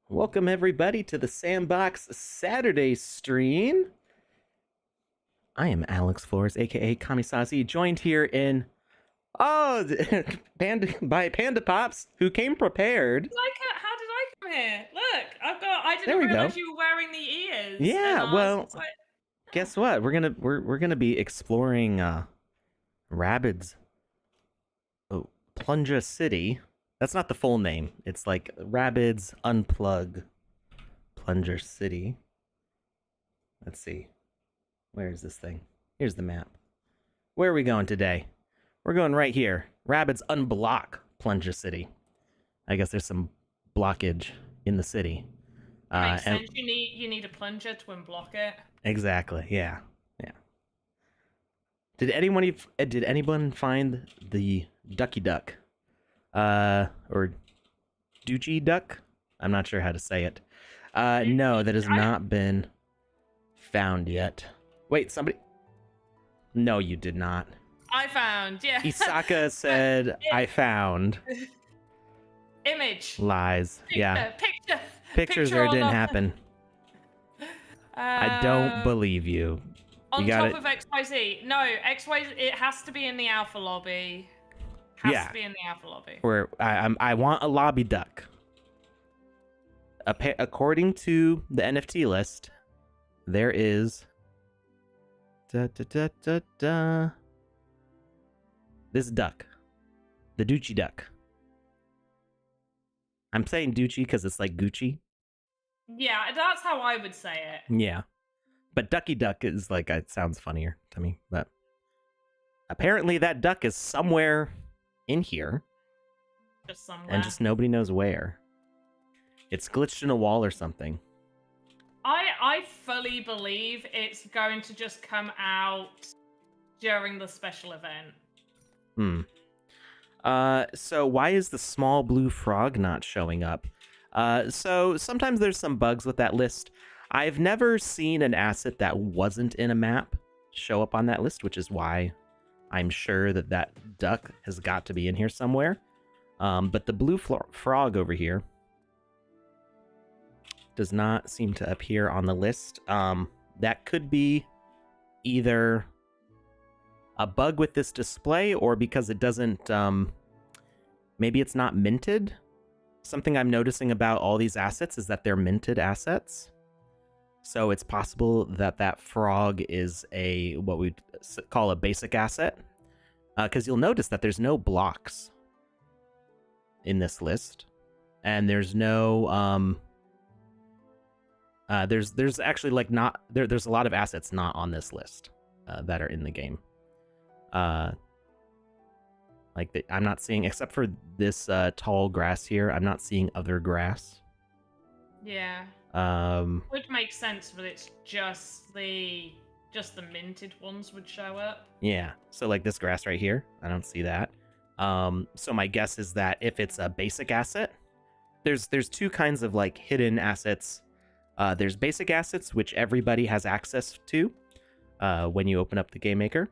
Welcome everybody to the Sandbox Saturday stream. I am Alex Florez, aka Kamisazi, joined here in by PandaPops, who came prepared. How did I come here? Look, I There didn't we realize go. you were wearing the ears. Yeah, And I was well, like, guess what? We're gonna be exploring Rabbids Plunga City. That's not the full name. It's like Rabbids Unplugged Plunger City. Let's see. Where is this thing? Here's the map. Where are we going today? We're going right here. Rabbids unblock Plunger City. I guess there's some blockage in the city. makes sense. You need a plunger to unblock it. Exactly. Yeah. Yeah. Did anyone find the Ducky Duck? Or Doochie Duck? I'm not sure how to say it. No, that has not been found yet. Wait, somebody... No, you did not. I found, yeah. Isaka said, I found. Image. Lies. Picture, Yeah. Picture there didn't happen. I don't believe believe you. On top of XYZ. No, XYZ, it has to be in the alpha lobby. Has to be in the alpha lobby. Where I want a lobby duck. According to the NFT list, there is this duck, the Doochie duck. I'm saying Doochie because it's like Gucci. Yeah, that's how I would say it. Yeah, but Ducky Duck is like, it sounds funnier to me. But apparently that duck is somewhere in here, just somewhere, and just nobody knows where. It's glitched in a wall or something. I fully believe it's going to just come out during the special event. So why is the small blue frog not showing up? So sometimes there's some bugs with that list. I've never seen an asset that wasn't in a map show up on that list, which is why I'm sure that that duck has got to be in here somewhere. But the blue frog over here does not seem to appear on the list. That could be either a bug with this display or because it doesn't, maybe it's not minted. Something I'm noticing about all these assets is that they're minted assets. So it's possible that that frog is what we'd call a basic asset. Because you'll notice that there's no blocks in this list. And there's no, there's actually like not, there's a lot of assets not on this list that are in the game. I'm not seeing, except for this tall grass here, I'm not seeing other grass. Yeah. Would make sense, but it's just the minted ones would show up. Yeah. So like this grass right here, I don't see that. So my guess is that if it's a basic asset, there's two kinds of like hidden assets. There's basic assets, which everybody has access to when you open up the Game Maker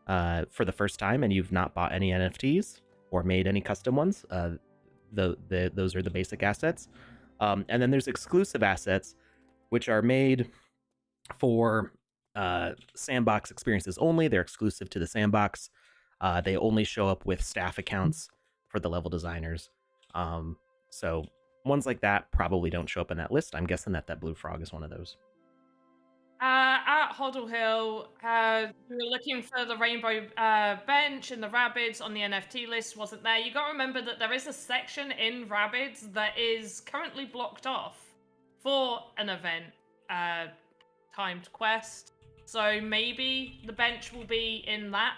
for the first time and you've not bought any NFTs or made any custom ones. Those are the basic assets. And then there's exclusive assets, which are made for Sandbox experiences only. They're exclusive to the Sandbox. They only show up with staff accounts for the level designers. So ones like that probably don't show up in that list. I'm guessing that blue frog is one of those. At Hoddle Hill, we were looking for the rainbow bench and the Rabbids on the NFT list wasn't there. You got to remember that there is a section in Rabbids that is currently blocked off for an event timed quest. So maybe the bench will be in that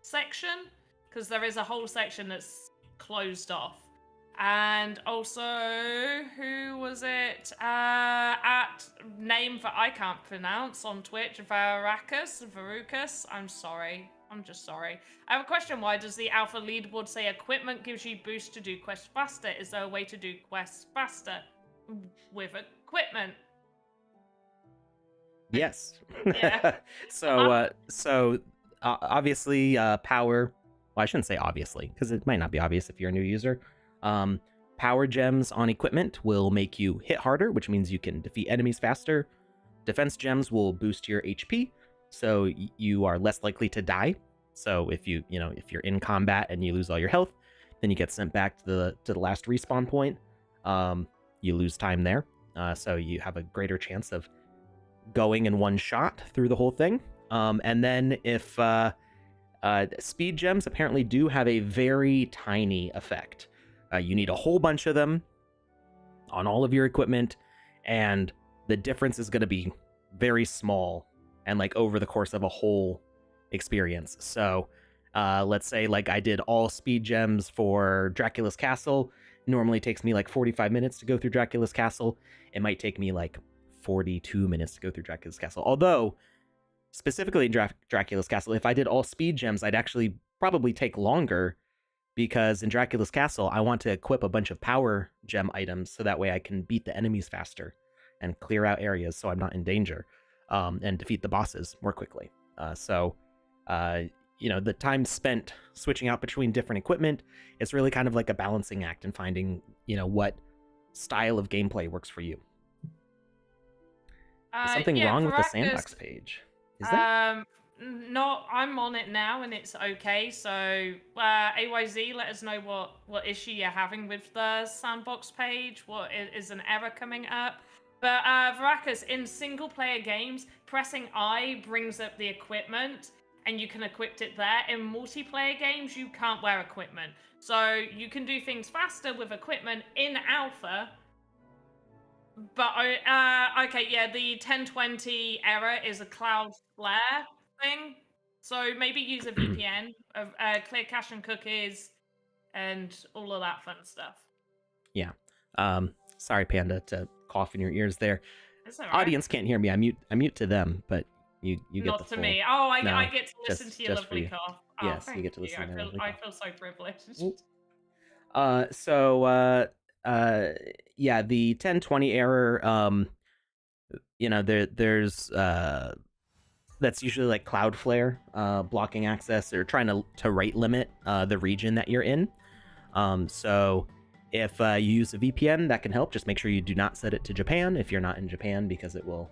section because there is a whole section that's closed off. And also, who was it? At name that I can't pronounce on Twitch, Varukas. I'm sorry. I'm just sorry. I have a question. Why does the alpha leaderboard say equipment gives you boost to do quests faster? Is there a way to do quests faster with equipment? Yes. Yeah. So obviously power. Well, I shouldn't say obviously because it might not be obvious if you're a new user. Power gems on equipment will make you hit harder, which means you can defeat enemies faster. Defense gems will boost your HP, so you are less likely to die. So if if you're in combat and you lose all your health, then you get sent back to the last respawn point. You lose time there, so you have a greater chance of going in one shot through the whole thing. And then if speed gems apparently do have a very tiny effect. You need a whole bunch of them on all of your equipment, and the difference is going to be very small and like over the course of a whole experience. So let's say like I did all speed gems for Dracula's Castle. Normally takes me like 45 minutes to go through Dracula's Castle. It might take me like 42 minutes to go through Dracula's Castle. Although, specifically in Dracula's Castle, if I did all speed gems, I'd actually probably take longer, because in Dracula's Castle, I want to equip a bunch of power gem items so that way I can beat the enemies faster and clear out areas so I'm not in danger, and defeat the bosses more quickly. The time spent switching out between different equipment is really kind of like a balancing act and finding, what style of gameplay works for you. Is something wrong with the Sandbox page? Is there? No, I'm on it now and it's okay. So AYZ, let us know what issue you're having with the Sandbox page. What is an error coming up? But Verakus, in single player games, pressing I brings up the equipment and you can equip it there. In multiplayer games, you can't wear equipment. So you can do things faster with equipment in alpha. But okay, yeah, the 1020 error is a cloud flare thing. So maybe use a VPN, clear cache and cookies, and all of that fun stuff. Yeah. Sorry, Panda, to cough in your ears there. It's all right. Audience can't hear me. I mute to them, but you get not the to full... me. Oh, I get to listen to your lovely you. cough. Yes, you get to listen to my lovely cough. I feel so privileged. Yeah, the 1020 error, there's that's usually like Cloudflare blocking access or trying to rate limit the region that you're in. So if you use a VPN, that can help. Just make sure you do not set it to Japan if you're not in Japan, because it will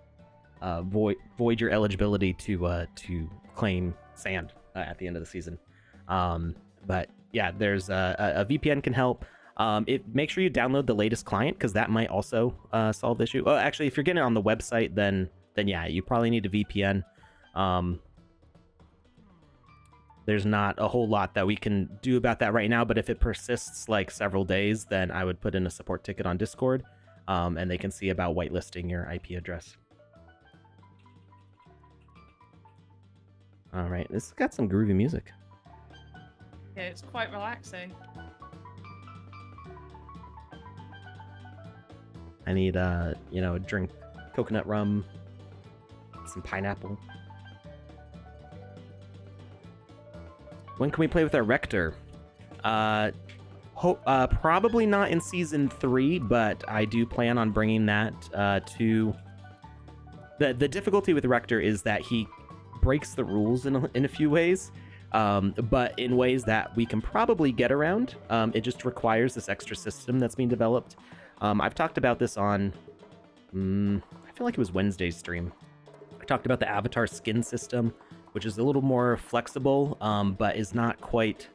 void your eligibility to claim sand at the end of the season. But yeah, there's a VPN can help. Make sure you download the latest client, because that might also solve the issue. Oh, actually, if you're getting it on the website, then yeah, you probably need a VPN. There's not a whole lot that we can do about that right now, but if it persists like several days, then I would put in a support ticket on Discord, and they can see about whitelisting your IP address. All right, this has got some groovy music. Yeah, it's quite relaxing. I need a drink, coconut rum, some pineapple. When can we play with our Rector? Probably not in Season 3, but I do plan on bringing that to... The difficulty with Rector is that he breaks the rules in a few ways, but in ways that we can probably get around. It just requires this extra system that's being developed. I've talked about this on... I feel like it was Wednesday's stream. I talked about the avatar skin system, which is a little more flexible, but is not quite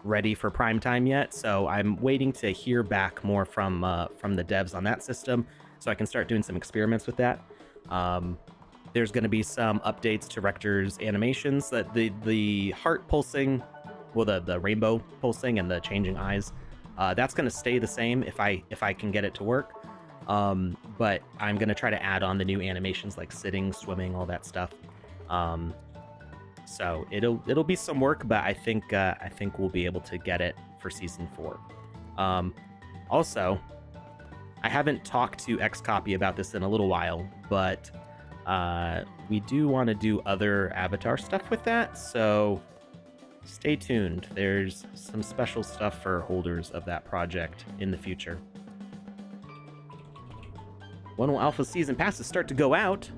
ready for prime time yet. So I'm waiting to hear back more from the devs on that system, so I can start doing some experiments with that. There's going to be some updates to Rector's animations, that the heart pulsing, well, the rainbow pulsing and the changing eyes, that's going to stay the same if I can get it to work. But I'm going to try to add on the new animations like sitting, swimming, all that stuff. So it'll be some work, but I think we'll be able to get it for Season 4. Also, I haven't talked to Xcopy about this in a little while, but we do want to do other avatar stuff with that, so stay tuned. There's some special stuff for holders of that project in the future. When will Alpha Season Passes start to go out?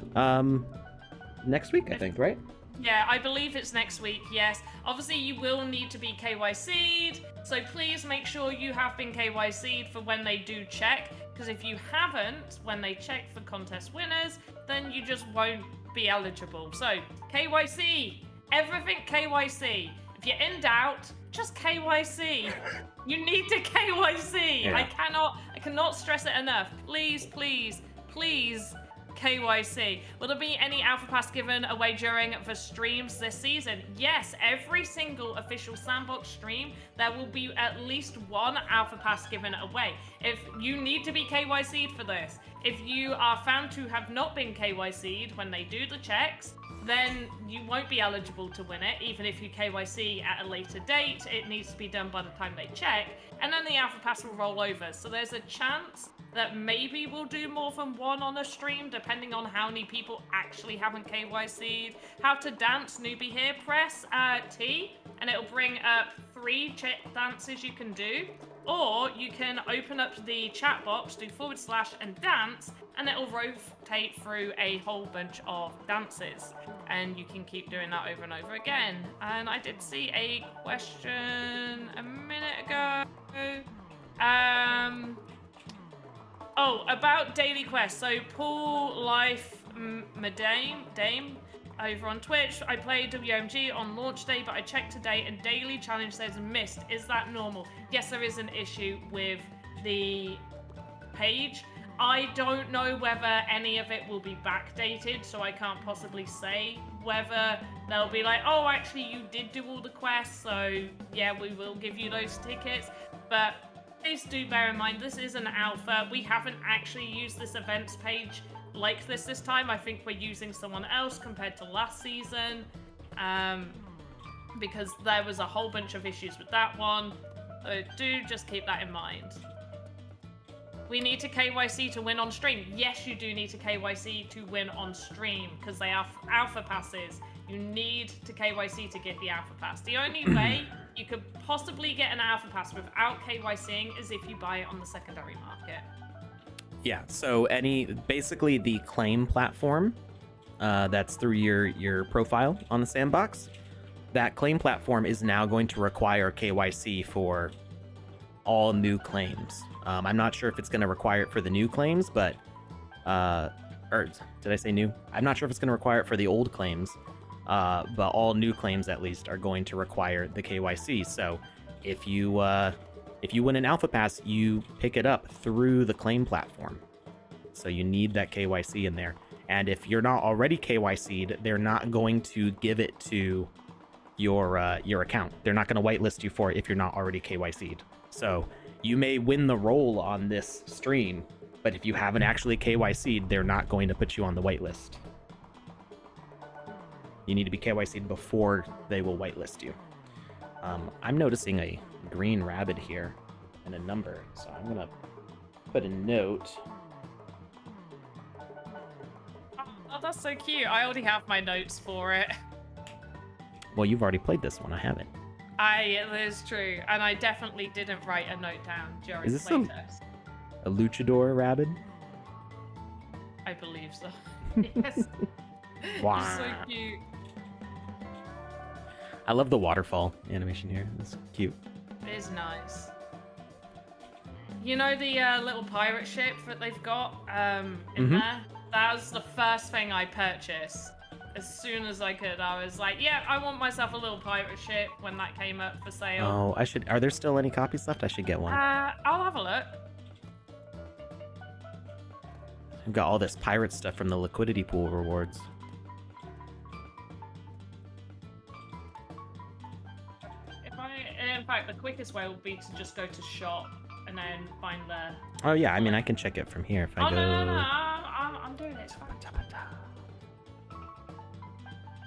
Next week, I think, right? Yeah, I believe it's next week, yes. Obviously, you will need to be KYC'd, so please make sure you have been KYC'd for when they do check, because if you haven't, when they check for contest winners, then you just won't be eligible. So, KYC, everything KYC. If you're in doubt, just KYC. You need to KYC. Yeah. I cannot stress it enough. Please, please, please KYC. Will there be any Alpha Pass given away during the streams this season? Yes, every single official Sandbox stream, there will be at least one Alpha Pass given away. If you need to be KYC'd for this, if you are found to have not been KYC'd when they do the checks, then you won't be eligible to win it, even if you KYC at a later date. It needs to be done by the time they check, and then the Alpha Pass will roll over. So there's a chance that maybe we'll do more than one on a stream, depending on how many people actually haven't KYC'd. How to dance, newbie here, press T, and it'll bring up 3 dances you can do. Or you can open up the chat box, do / and dance, and it'll rotate through a whole bunch of dances. And you can keep doing that over and over again. And I did see a question a minute ago. Oh, about daily quests. So Paul Life Dame over on Twitch. I played WMG on launch day, but I checked today and daily challenge says missed. Is that normal? Yes, there is an issue with the page. I don't know whether any of it will be backdated, so I can't possibly say whether they'll be like, oh, actually, you did do all the quests, so yeah, we will give you those tickets. But please do bear in mind, this is an alpha. We haven't actually used this events page like this time. I think we're using someone else compared to last season, because there was a whole bunch of issues with that one. So do just keep that in mind. We need to KYC to win on stream. Yes, you do need to KYC to win on stream, because they are alpha passes. You need to KYC to get the alpha pass. The only way you could possibly get an alpha pass without KYCing is if you buy it on the secondary market. Yeah, so basically the claim platform that's through your profile on the Sandbox, that claim platform is now going to require KYC for all new claims. I'm not sure if it's going to require it for the new claims, but or did I say new? I'm not sure if it's going to require it for the old claims, but all new claims at least are going to require the KYC. So if you win an Alpha Pass, you pick it up through the claim platform. So you need that KYC in there. And if you're not already KYC'd, they're not going to give it to your account. They're not going to whitelist you for it if you're not already KYC'd. So you may win the role on this stream, but if you haven't actually KYC'd, they're not going to put you on the whitelist. You need to be KYC'd before they will whitelist you. I'm noticing a green rabbit here and a number, so I'm gonna put a note. Oh, that's so cute. I already have my notes for it. Well, you've already played this one. I haven't. It is true, and I definitely didn't write a note down during Is this playtest. a luchador rabbit? I believe so. Yes. Wow. It's so cute. I love the waterfall animation here. It's cute. It is nice. You know the little pirate ship that they've got in there? That was the first thing I purchased. As soon as I could, I was like, yeah, I want myself a little pirate ship when that came up for sale. Oh, I should. Are there still any copies left? I should get one. I'll have a look. I've got all this pirate stuff from the liquidity pool rewards. In fact, the quickest way would be to just go to shop and then find the... Oh yeah, I mean, I can check it from here if I go... No, I'm doing it. It's fine.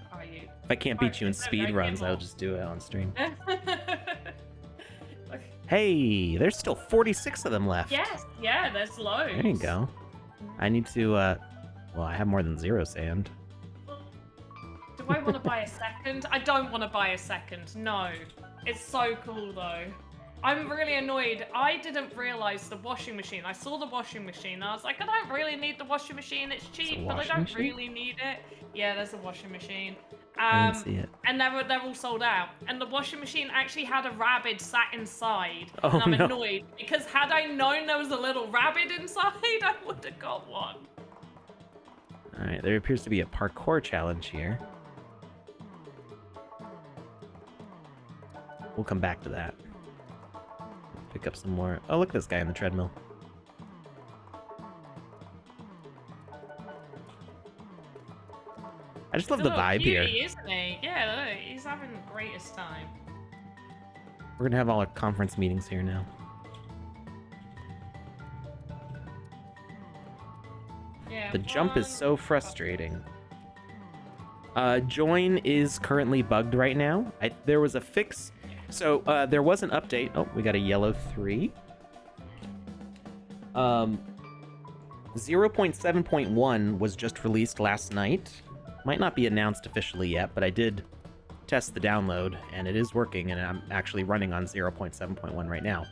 How are you? If I can't beat you in speed runs, I'll just do it on stream. Hey, there's still 46 of them left. Yes, yeah, there's loads. There you go. I need to, well, I have more than 0 sand. Do I want to buy a second? I don't want to buy a second, no. It's so cool though. I'm really annoyed. I didn't realize the washing machine. I saw the washing machine and I was like, I don't really need the washing machine. It's cheap, but I don't really need it. Yeah, there's a washing machine. I didn't see it. And they're all sold out. And the washing machine actually had a rabbit sat inside. Oh, and I'm no. annoyed because had I known there was a little rabbit inside, I would have got one. All right, there appears to be a parkour challenge here. We'll come back to that. Pick up some more. Oh, look at this guy on the treadmill. I just love the vibe here. Isn't he? Yeah, look, he's having the greatest time. We're gonna have all our conference meetings here now. Yeah. The jump is so frustrating. Join is currently bugged right now. There was a fix. So there was an update. Oh, we got a yellow 3. 0.7.1 was just released last night. Might not be announced officially yet, but I did test the download, and it is working, and I'm actually running on 0.7.1 right now.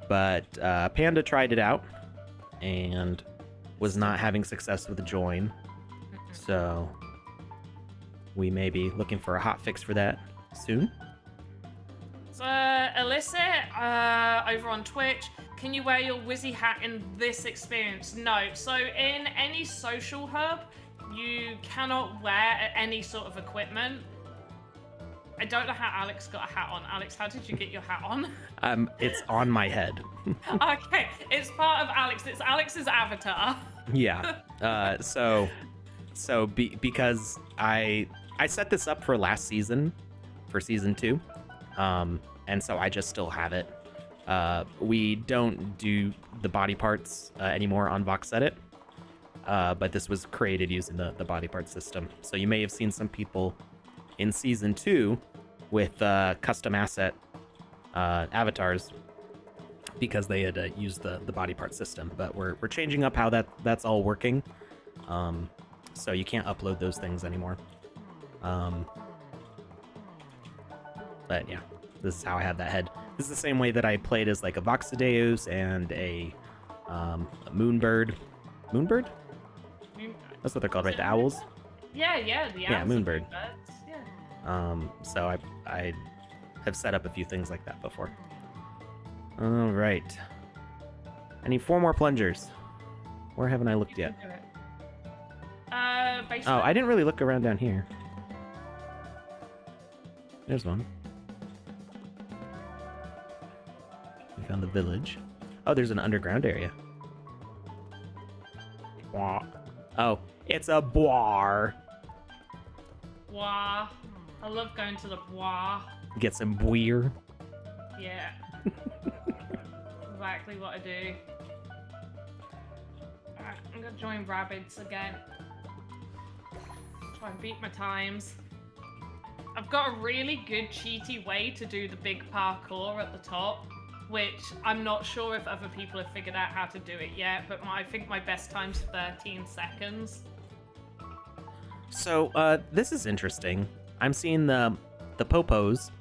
But Panda tried it out, and was not having success with the join. So we may be looking for a hot fix for that soon. So, Alyssa, over on Twitch, can you wear your Wizzy hat in this experience? No. So in any social hub, you cannot wear any sort of equipment. I don't know how Alex got a hat on. Alex, how did you get your hat on? It's on my head. Okay, it's part of Alex. It's Alex's avatar. Yeah. Because I set this up for last season, for season 2, and so I just still have it. We don't do the body parts anymore on VoxEdit, but this was created using the body part system. So you may have seen some people in season 2 with custom asset avatars because they had used the body part system. But we're changing up how that's all working. So you can't upload those things anymore. But yeah, this is how I have that head. This is the same way that I played as like a VoxEdit and a Moonbird. Moonbird? That's what they're called, right? The owls? Yeah, the owls. Yeah, Moonbird. Yeah. So I have set up a few things like that before. All right. I need 4 more plungers. Where haven't I looked yet? Basement. Oh, I didn't really look around down here. There's one. We found the village. Oh, there's an underground area. Oh, it's a boar. Bois. I love going to the bois. Get some beer. Yeah. Exactly what I do. Alright, I'm gonna join Rabbids again. Try and beat my times. I've got a really good cheaty way to do the big parkour at the top, which I'm not sure if other people have figured out how to do it yet, but I think my best time's 13 seconds. So, this is interesting. I'm seeing the popos,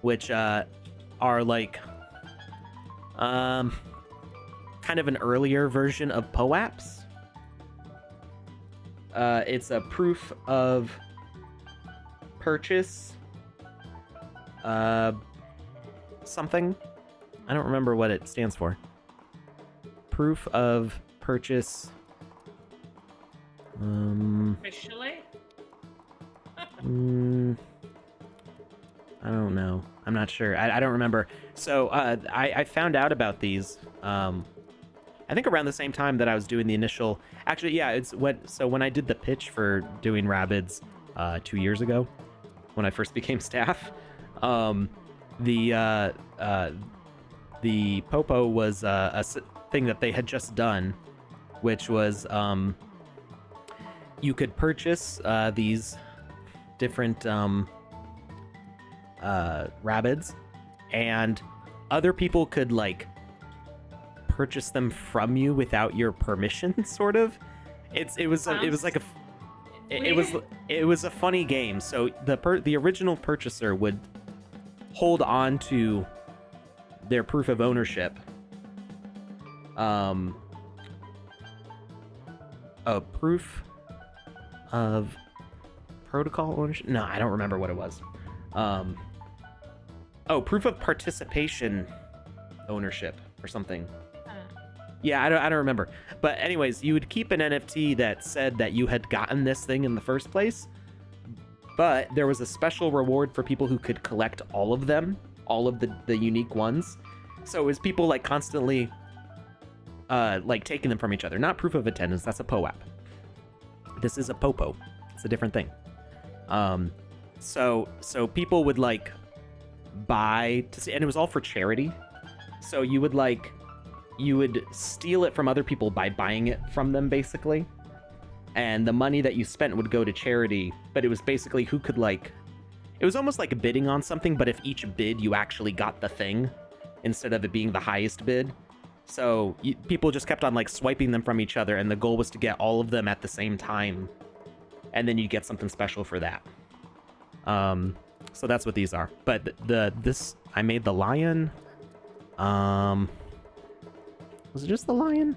which are like kind of an earlier version of POAPs. It's a proof of purchase something. I don't remember what it stands for. Proof of purchase. Officially? I don't know. I'm not sure. I don't remember. So I found out about these. I think around the same time that I was doing the initial. Actually, yeah. It's what. So when I did the pitch for doing Rabbids 2 years ago, when I first became staff, the popo was a thing that they had just done, which was you could purchase these different Rabbids, and other people could like purchase them from you without your permission, sort of. It was like it was a funny game. So the original purchaser would hold on to their proof of ownership. A proof of protocol ownership? No, I don't remember what it was. Oh, proof of participation ownership or something. Yeah, I don't remember. But anyways, you would keep an NFT that said that you had gotten this thing in the first place, but there was a special reward for people who could collect all of them, all of the unique ones. So it was people like constantly like taking them from each other. Not proof of attendance, that's a POAP. This is a POPO. It's a different thing. So people would like buy to see, and it was all for charity. So you would steal it from other people by buying it from them, basically. And the money that you spent would go to charity, but it was basically who could like, it was almost like bidding on something, but if each bid you actually got the thing instead of it being the highest bid. So people just kept on like swiping them from each other, and the goal was to get all of them at the same time, and then you get something special for that. So that's what these are. But this I made the lion. Was it just the lion?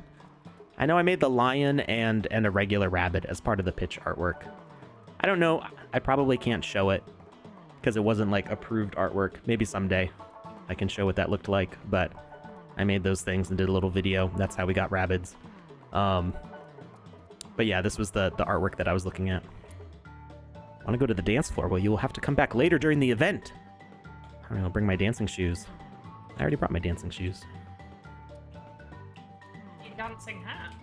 I know I made the lion and a regular rabbit as part of the pitch artwork. I don't know. I probably can't show it because it wasn't like approved artwork. Maybe someday I can show what that looked like, but I made those things and did a little video. That's how we got Rabbids. But yeah, this was the artwork that I was looking at. I want to go to the dance floor. Well, you will have to come back later during the event. I'll bring my dancing shoes. I already brought my dancing shoes. Your dancing hat.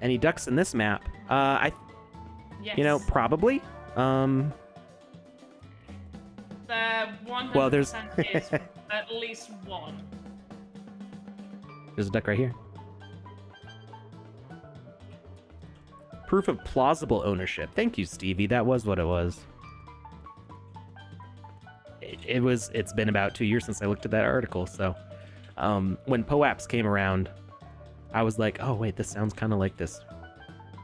Any ducks in this map? Yes. You know, probably. The 100% Well, there's is at least one. There's a duck right here. Proof of plausible ownership. Thank you, Stevie. That was what it was. It's been about 2 years since I looked at that article, so when POAPs came around, I was like, oh wait, this sounds kind of like this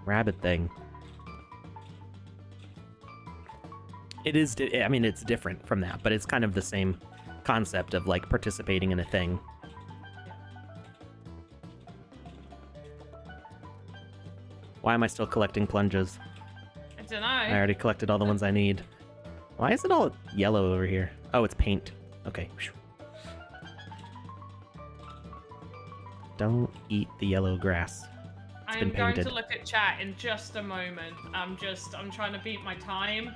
rabbit thing. It is, I mean, it's different from that, but it's kind of the same concept of like participating in a thing. Why am I still collecting plunges? I don't know. I already collected all the ones I need. Why is it all yellow over here? Oh, it's paint. Okay. Don't eat the yellow grass. It's been I'm going painted. to look at chat in just a moment. I'm trying to beat my time.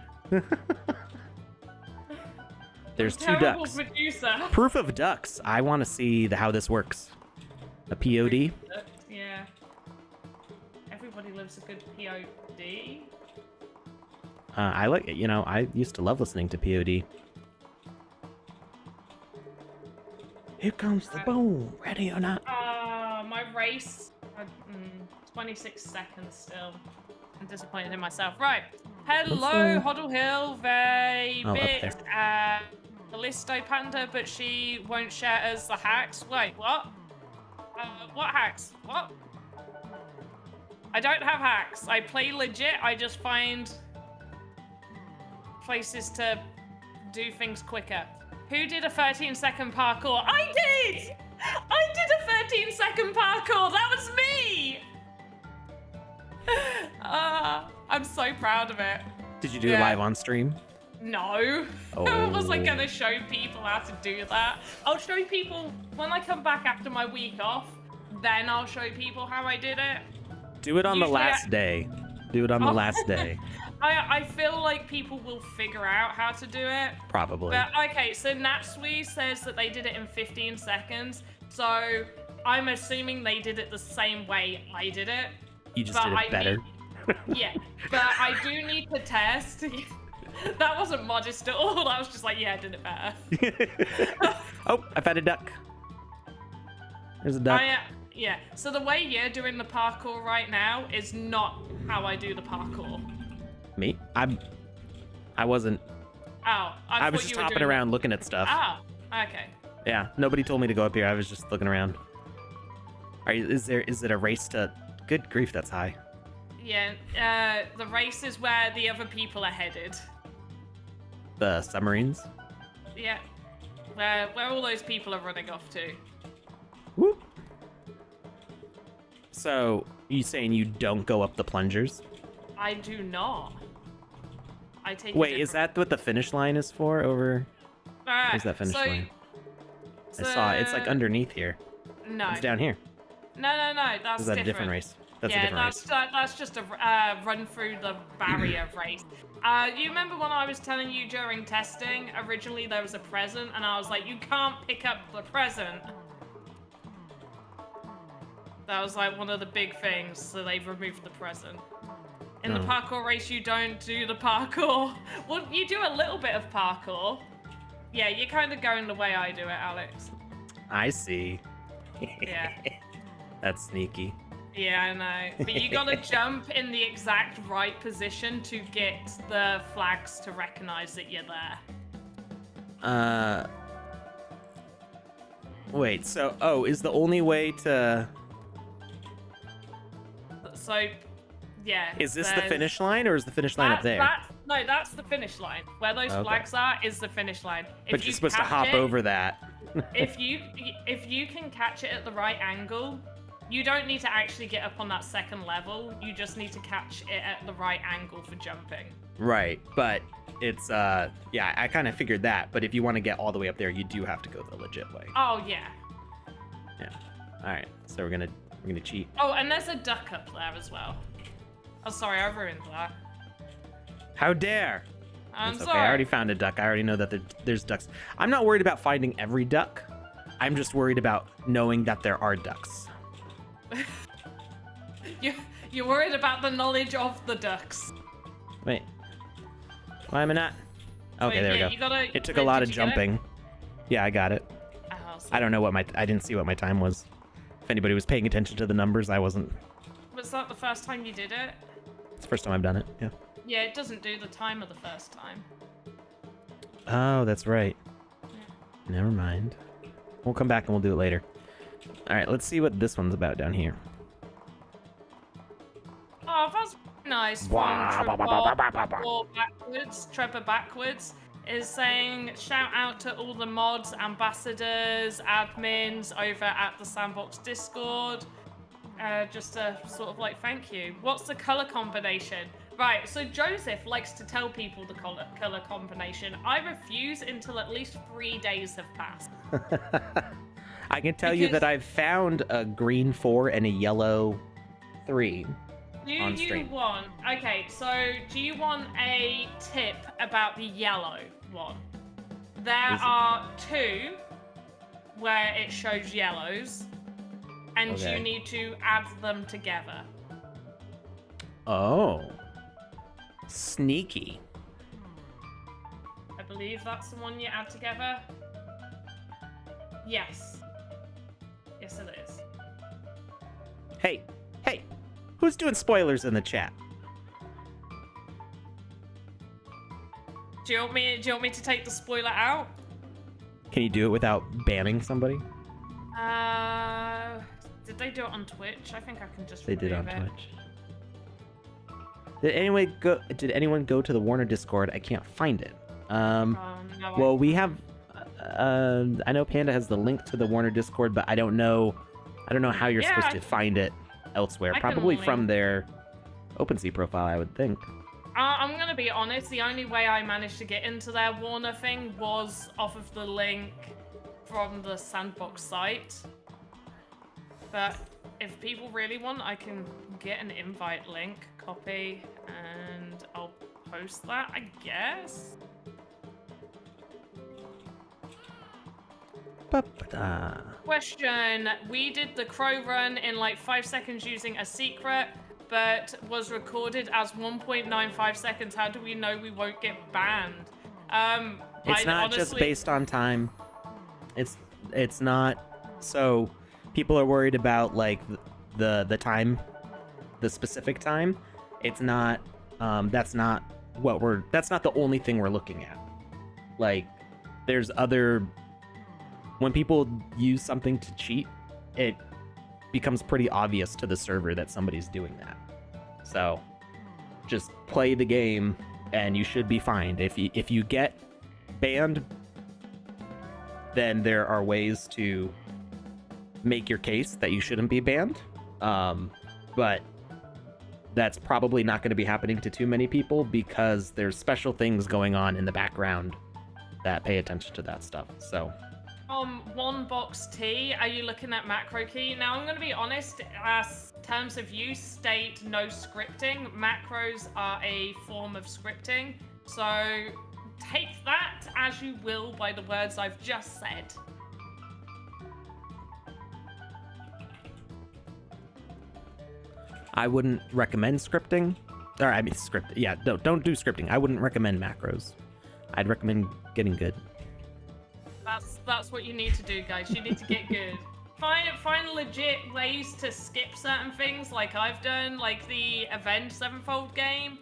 There's I'm two terrible ducks. Producer. Proof of ducks. I want to see how this works. A POD? Yeah. Everybody loves a good POD. I like it. You know, I used to love listening to POD. Here comes the boom. Ready or not? My race. 26 seconds still. I'm disappointed in myself. Right. Hello, Hoddle Hill, Bit, Callisto Panda, but she won't share us the hacks. Wait, what? What hacks? What? I don't have hacks. I play legit. I just find places to do things quicker. Who did a 13-second parkour? I did! I did a 13-second parkour! That was me! I'm so proud of it. Did you do it live on stream? No. Oh. I was like gonna show people how to do that. I'll show people when I come back after my week off, then I'll show people how I did it. Do it on the last day. Do it on the last day. I feel like people will figure out how to do it. Probably. But okay, so Natsui says that they did it in 15 seconds. So I'm assuming they did it the same way I did it. You just did it better. Yeah, but I do need to test. That wasn't modest at all. That was just like, yeah, I did it better. Oh, I found a duck. There's a duck. Yeah, so the way you're doing the parkour right now is not how I do the parkour. Me? I wasn't. Oh, I was just hopping around looking at stuff. Ah, okay. Yeah, nobody told me to go up here. I was just looking around. Is it a race to? Good grief, that's high. Yeah, the race is where the other people are headed. The submarines? Yeah, where all those people are running off to. Whoop. So, you saying you don't go up the plungers? I do not. I take. Wait, is that what the finish line is for? Over? Where's that finish line? I saw it. It's like underneath here. No. It's down here. No. That's Is that a different race? That's a different race. That's just a run through the barrier race. You remember when I was telling you during testing, originally there was a present, and I was like, you can't pick up the present. That was like one of the big things, so they've removed the present. In the parkour race, you don't do the parkour. Well, you do a little bit of parkour. Yeah, you're kind of going the way I do it, Alex. I see. Yeah. That's sneaky. Yeah, I know. But you gotta jump in the exact right position to get the flags to recognize that you're there. Wait, so, is the only way to... So, yeah. Is this the finish line, or is the finish line up there? No, that's the finish line. Where those flags are is the finish line. But you're supposed to hop over that. if you can catch it at the right angle, you don't need to actually get up on that second level. You just need to catch it at the right angle for jumping. Right, but it's yeah, I kind of figured that. But if you want to get all the way up there, you do have to go the legit way. Oh yeah. Yeah. All right. So we're gonna cheat. Oh, and there's a duck up there as well. Oh, sorry, I ruined that. How dare! I'm it's sorry. Okay. I already found a duck. I already know that there's ducks. I'm not worried about finding every duck. I'm just worried about knowing that there are ducks. You're worried about the knowledge of the ducks. Wait. Why am I not? Okay, Wait, there yeah, we you go. gotta, It took a lot of jumping. Yeah, I got it. Oh, I don't know what I didn't see what my time was. If anybody was paying attention to the numbers, I wasn't. Was that the first time you did it? It's the first time I've done it, yeah. Yeah, it doesn't do the timer the first time. Oh, that's right. Yeah. Never mind. We'll come back and we'll do it later. All right, let's see what this one's about down here. Oh, that's nice. Trevor Backwards is saying, shout out to all the mods, ambassadors, admins over at the Sandbox Discord. Just a sort of like thank you. What's the color combination? Right, so Joseph likes to tell people the color combination. I refuse until at least 3 days have passed. I can tell you that I've found a green 4 and a yellow 3 on stream. Okay, so do you want a tip about the yellow one? There are 2 where it shows yellows, and you need to add them together. Oh. Sneaky. I believe that's the one you add together. Yes. Yes, it is. Hey, who's doing spoilers in the chat? Do you want me to take the spoiler out? Can you do it without banning somebody? Did they do it on Twitch? I think I can just. They did on Twitch. Did anyone go to the Warner Discord? I can't find it. No, well, we have. I know Panda has the link to the Warner Discord, but I don't know how you're supposed to find it elsewhere. Probably from their OpenSea profile, I would think. I'm gonna be honest. The only way I managed to get into their Warner thing was off of the link from the Sandbox site. But if people really want, I can get an invite link, copy, and I'll post that, I guess. Question. We did the crow run in like 5 seconds using a secret, but was recorded as 1.95 seconds. How do we know we won't get banned? It's not just based on time. It's not. So people are worried about like the time, the specific time. It's not. That's not the only thing we're looking at. Like, there's other. When people use something to cheat, it becomes pretty obvious to the server that somebody's doing that. So just play the game and you should be fine. If you get banned, then there are ways to make your case that you shouldn't be banned. But that's probably not going to be happening to too many people because there's special things going on in the background that pay attention to that stuff. So one box T, are you looking at macro key? Now I'm going to be honest, as terms of use state no scripting. Macros are a form of scripting, so take that as you will by the words I've just said. I wouldn't recommend scripting. Or I mean script. Yeah, don't do scripting. I wouldn't recommend macros. I'd recommend getting good. That's what you need to do, guys. You need to get good. Find legit ways to skip certain things, like I've done, like the Avenge Sevenfold game.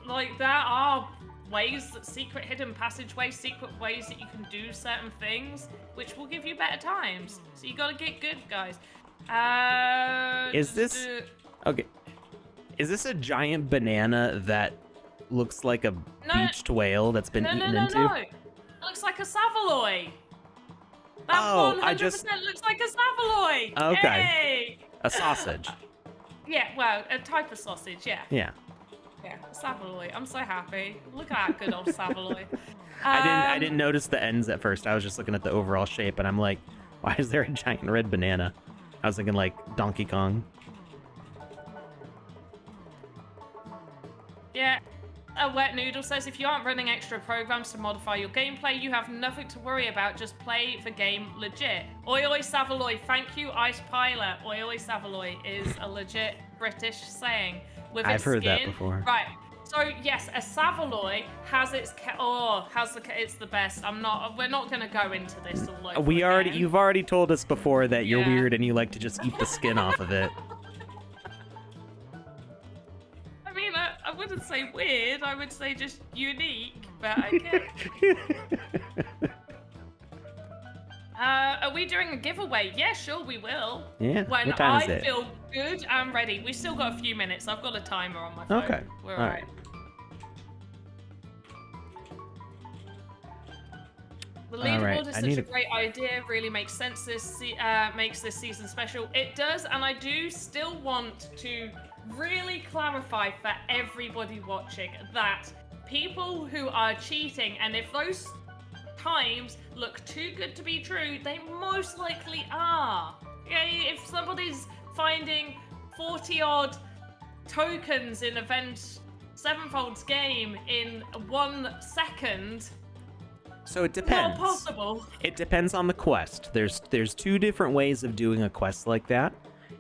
Like there are ways, that secret hidden passageways, secret ways that you can do certain things, which will give you better times. So you gotta get good, guys. Is this okay? Is this a giant banana that looks like a beached whale that's been eaten into? No. It looks like a Savaloy. That 100% looks like a Savaloy. Okay. Yay! A sausage. Yeah, well, a type of sausage, yeah. Yeah. Yeah, Savaloy. I'm so happy. Look at that good old Savaloy. I didn't notice the ends at first. I was just looking at the overall shape, and I'm like, why is there a giant red banana? I was thinking like Donkey Kong. Yeah. A Wet Noodle says, if you aren't running extra programs to modify your gameplay, you have nothing to worry about. Just play the game legit. Oi oi Savaloy. Thank you, Ice Pilot. Oi oi Savaloy is a legit British saying. With I've its heard skin. that before. Right. So yes, a Savaloy has its it's the best. We're not gonna go into this all over again. You've already told us before that you're weird and you like to just eat the skin off of it. I mean, I wouldn't say weird. I would say just unique. But okay. Are we doing a giveaway? Yeah, sure, we will. Yeah. When what time I is it? feel good, I'm ready. We still got a few minutes. I've got a timer on my phone. Okay. We're all right. The leaderboard is such a great idea. Really makes sense. Makes this season special. It does, and I do still want to really clarify for everybody watching that people who are cheating, and if those times look too good to be true, they most likely are. Okay, if somebody's finding 40-odd tokens in Avenge Sevenfold's game in 1 second, so it depends. not possible. It depends on the quest. There's two different ways of doing a quest like that,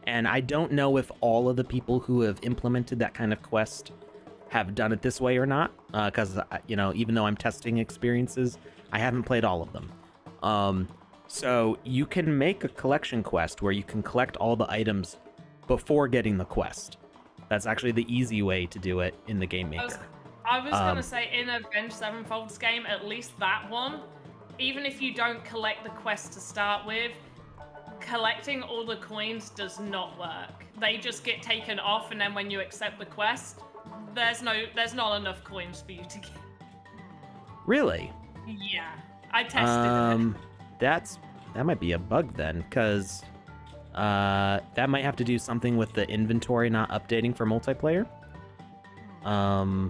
and I don't know if all of the people who have implemented that kind of quest have done it this way or not, because even though I'm testing experiences, I haven't played all of them. So you can make a collection quest where you can collect all the items before getting the quest. That's actually the easy way to do it in the Game Maker. I was gonna say in Avenge Sevenfold's game, at least that one, even if you don't collect the quest to start with, collecting all the coins does not work. They just get taken off, and then when you accept the quest, there's not enough coins for you to get. Really? Yeah, I tested it. That might be a bug then, because that might have to do something with the inventory not updating for multiplayer.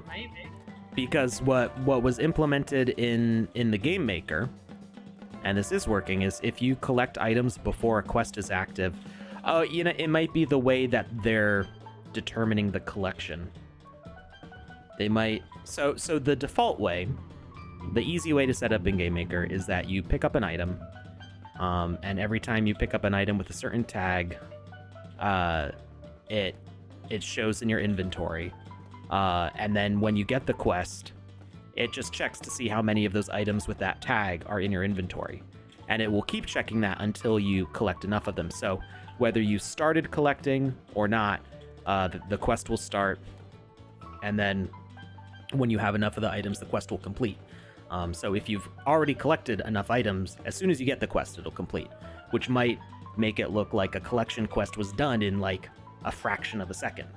Maybe. Because what was implemented in the Game Maker, and this is working, is if you collect items before a quest is active, it might be the way that they're determining the collection. They might so the default way, the easy way to set up in Game Maker is that you pick up an item, and every time you pick up an item with a certain tag, it shows in your inventory. And then when you get the quest, it just checks to see how many of those items with that tag are in your inventory. And it will keep checking that until you collect enough of them. So whether you started collecting or not, the quest will start. And then when you have enough of the items, the quest will complete. So if you've already collected enough items, as soon as you get the quest, it'll complete, which might make it look like a collection quest was done in like a fraction of a second.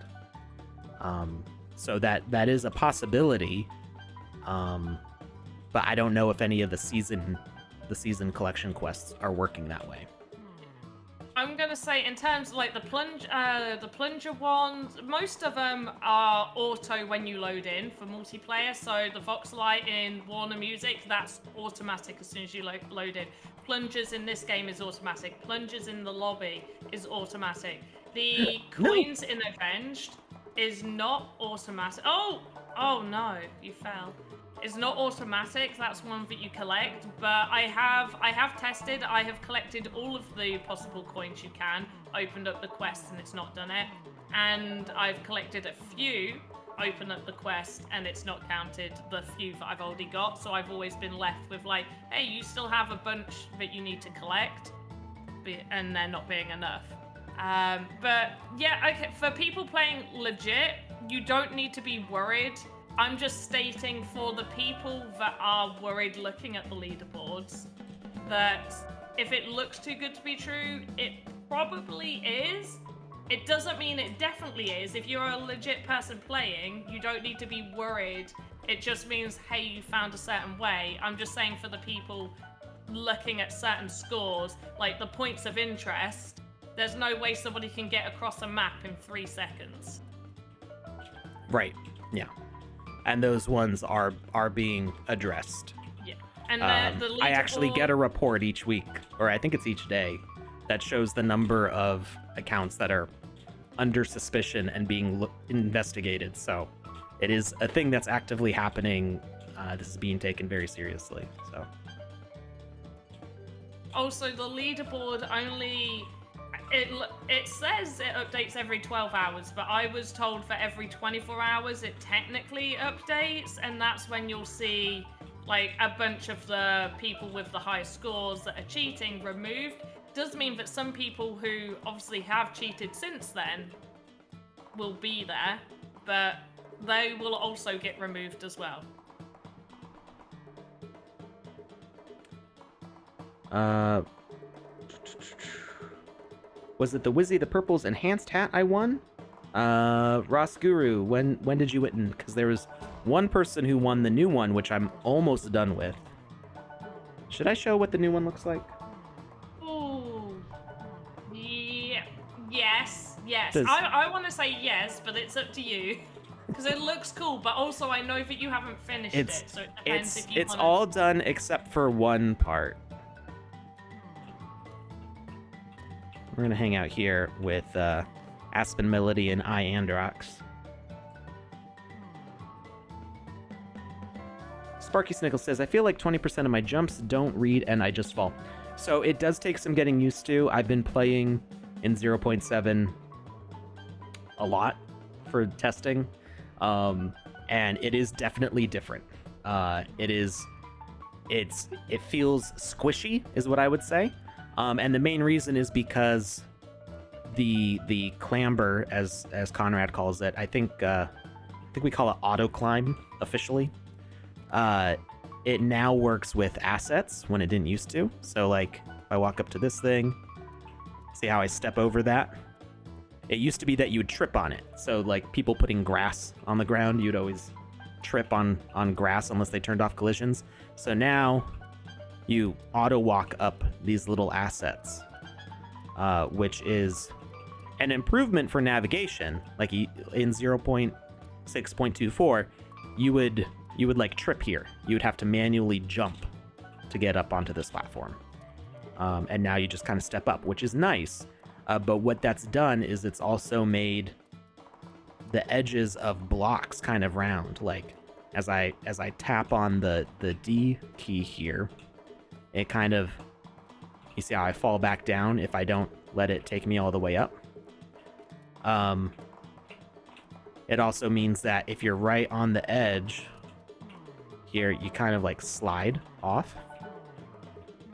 So that is a possibility, but I don't know if any of the season collection quests are working that way. I'm gonna say in terms of like the plunger ones, most of them are auto when you load in for multiplayer. So the Voxel in Warner Music, that's automatic as soon as you load in. Plungers in this game is automatic. Plungers in the lobby is automatic. The coins in Avenged is not automatic. Oh no, you fell. It's not automatic. That's one that you collect. But I have tested. I have collected all of the possible coins you can. Opened up the quest and it's not done it. And I've collected a few. Open up the quest and it's not counted the few that I've already got. So I've always been left with like, hey, you still have a bunch that you need to collect, and there not being enough. But yeah, okay. For people playing legit, you don't need to be worried. I'm just stating for the people that are worried looking at the leaderboards that if it looks too good to be true, it probably is. It doesn't mean it definitely is. If you're a legit person playing, you don't need to be worried. It just means, hey, you found a certain way. I'm just saying for the people looking at certain scores, like the points of interest, there's no way somebody can get across a map in 3 seconds. Right, yeah. And those ones are being addressed. Yeah. And the leaderboard... I actually get a report each week, or I think it's each day, that shows the number of accounts that are under suspicion and being investigated. So it is a thing that's actively happening. This is being taken very seriously. So. Also, the leaderboard only... It says it updates every 12 hours, but I was told for every 24 hours it technically updates, and that's when you'll see like a bunch of the people with the highest scores that are cheating removed. Does mean that some people who obviously have cheated since then will be there, but they will also get removed as well. Was it the Wizzy the Purple's enhanced hat I won? Ross Guru, when did you win? Because there was one person who won the new one, which I'm almost done with. Should I show what the new one looks like? Ooh. Yeah. Yes. Does... I want to say yes, but it's up to you. Because it looks cool, but also I know that you haven't finished it, so it depends if you It's all done except for one part. We're going to hang out here with Aspen Melody and Androx. Sparky Snickle says, I feel like 20% of my jumps don't read and I just fall. So it does take some getting used to. I've been playing in 0.7 a lot for testing, and it is definitely different. It feels squishy, is what I would say. And the main reason is because the clamber, as Conrad calls it, I think we call it auto climb officially. It now works with assets when it didn't used to. So like if I walk up to this thing, see how I step over that? It used to be that you would trip on it. So like people putting grass on the ground, you'd always trip on grass unless they turned off collisions. So now you auto walk up these little assets, which is an improvement for navigation. Like in 0.6.24, you would like trip here. You would have to manually jump to get up onto this platform. And now you just kind of step up, which is nice. But what that's done is it's also made the edges of blocks kind of round. Like as I tap on the D key here, it kind of, you see how I fall back down if I don't let it take me all the way up. It also means that if you're right on the edge here, you kind of like slide off,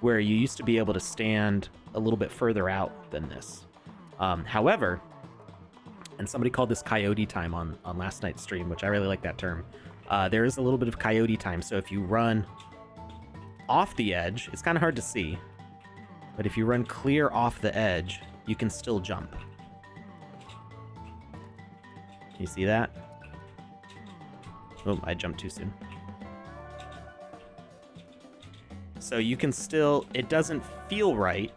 where you used to be able to stand a little bit further out than this. However, and somebody called this coyote time on last night's stream, which I really like that term. There is a little bit of coyote time. So if you run off the edge, it's kind of hard to see, but if you run clear off the edge, you can still jump. Can you see that? Oh, I jumped too soon. So you can still, it doesn't feel right,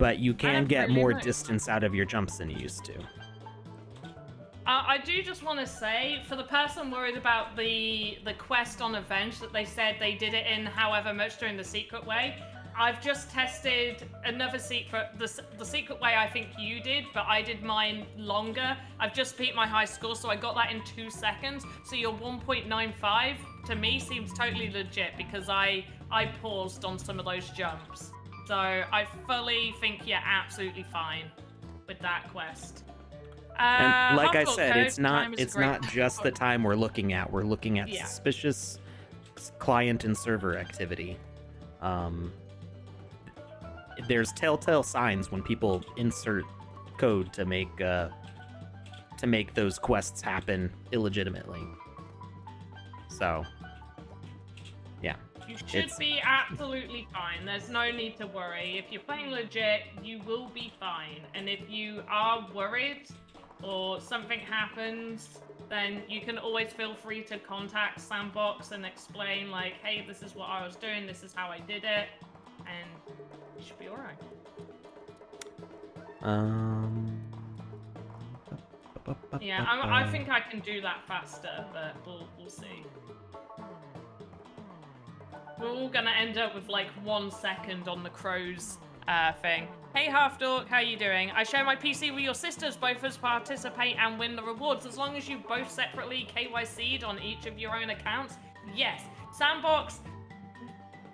but you can get more Brilliant. distance out of your jumps than you used to. I do just want to say, for the person worried about the quest on Avenge that they said they did it in however much during the secret way, I've just tested another secret, the secret way I think you did, but I did mine longer. I've just beat my high score, so I got that in 2 seconds. So your 1.95 to me seems totally legit because I paused on some of those jumps. So I fully think you're absolutely fine with that quest. And like I Hardcore said, code, it's not time is not great. just the time we're looking at. We're looking at Yeah. suspicious client and server activity. There's telltale signs when people insert code to make those quests happen illegitimately. So, yeah. You should be absolutely fine. There's no need to worry. If you're playing legit, you will be fine. And if you are worried or something happens, then you can always feel free to contact Sandbox and explain, like, hey, this is what I was doing, this is how I did it, and you should be alright. Yeah, I think I can do that faster, but we'll see. We're all gonna end up with like 1 second on the crows thing. Hey Half Dork, how you doing? I share my PC with your sisters. Both of us participate and win the rewards as long as you both separately KYC'd on each of your own accounts. Yes, Sandbox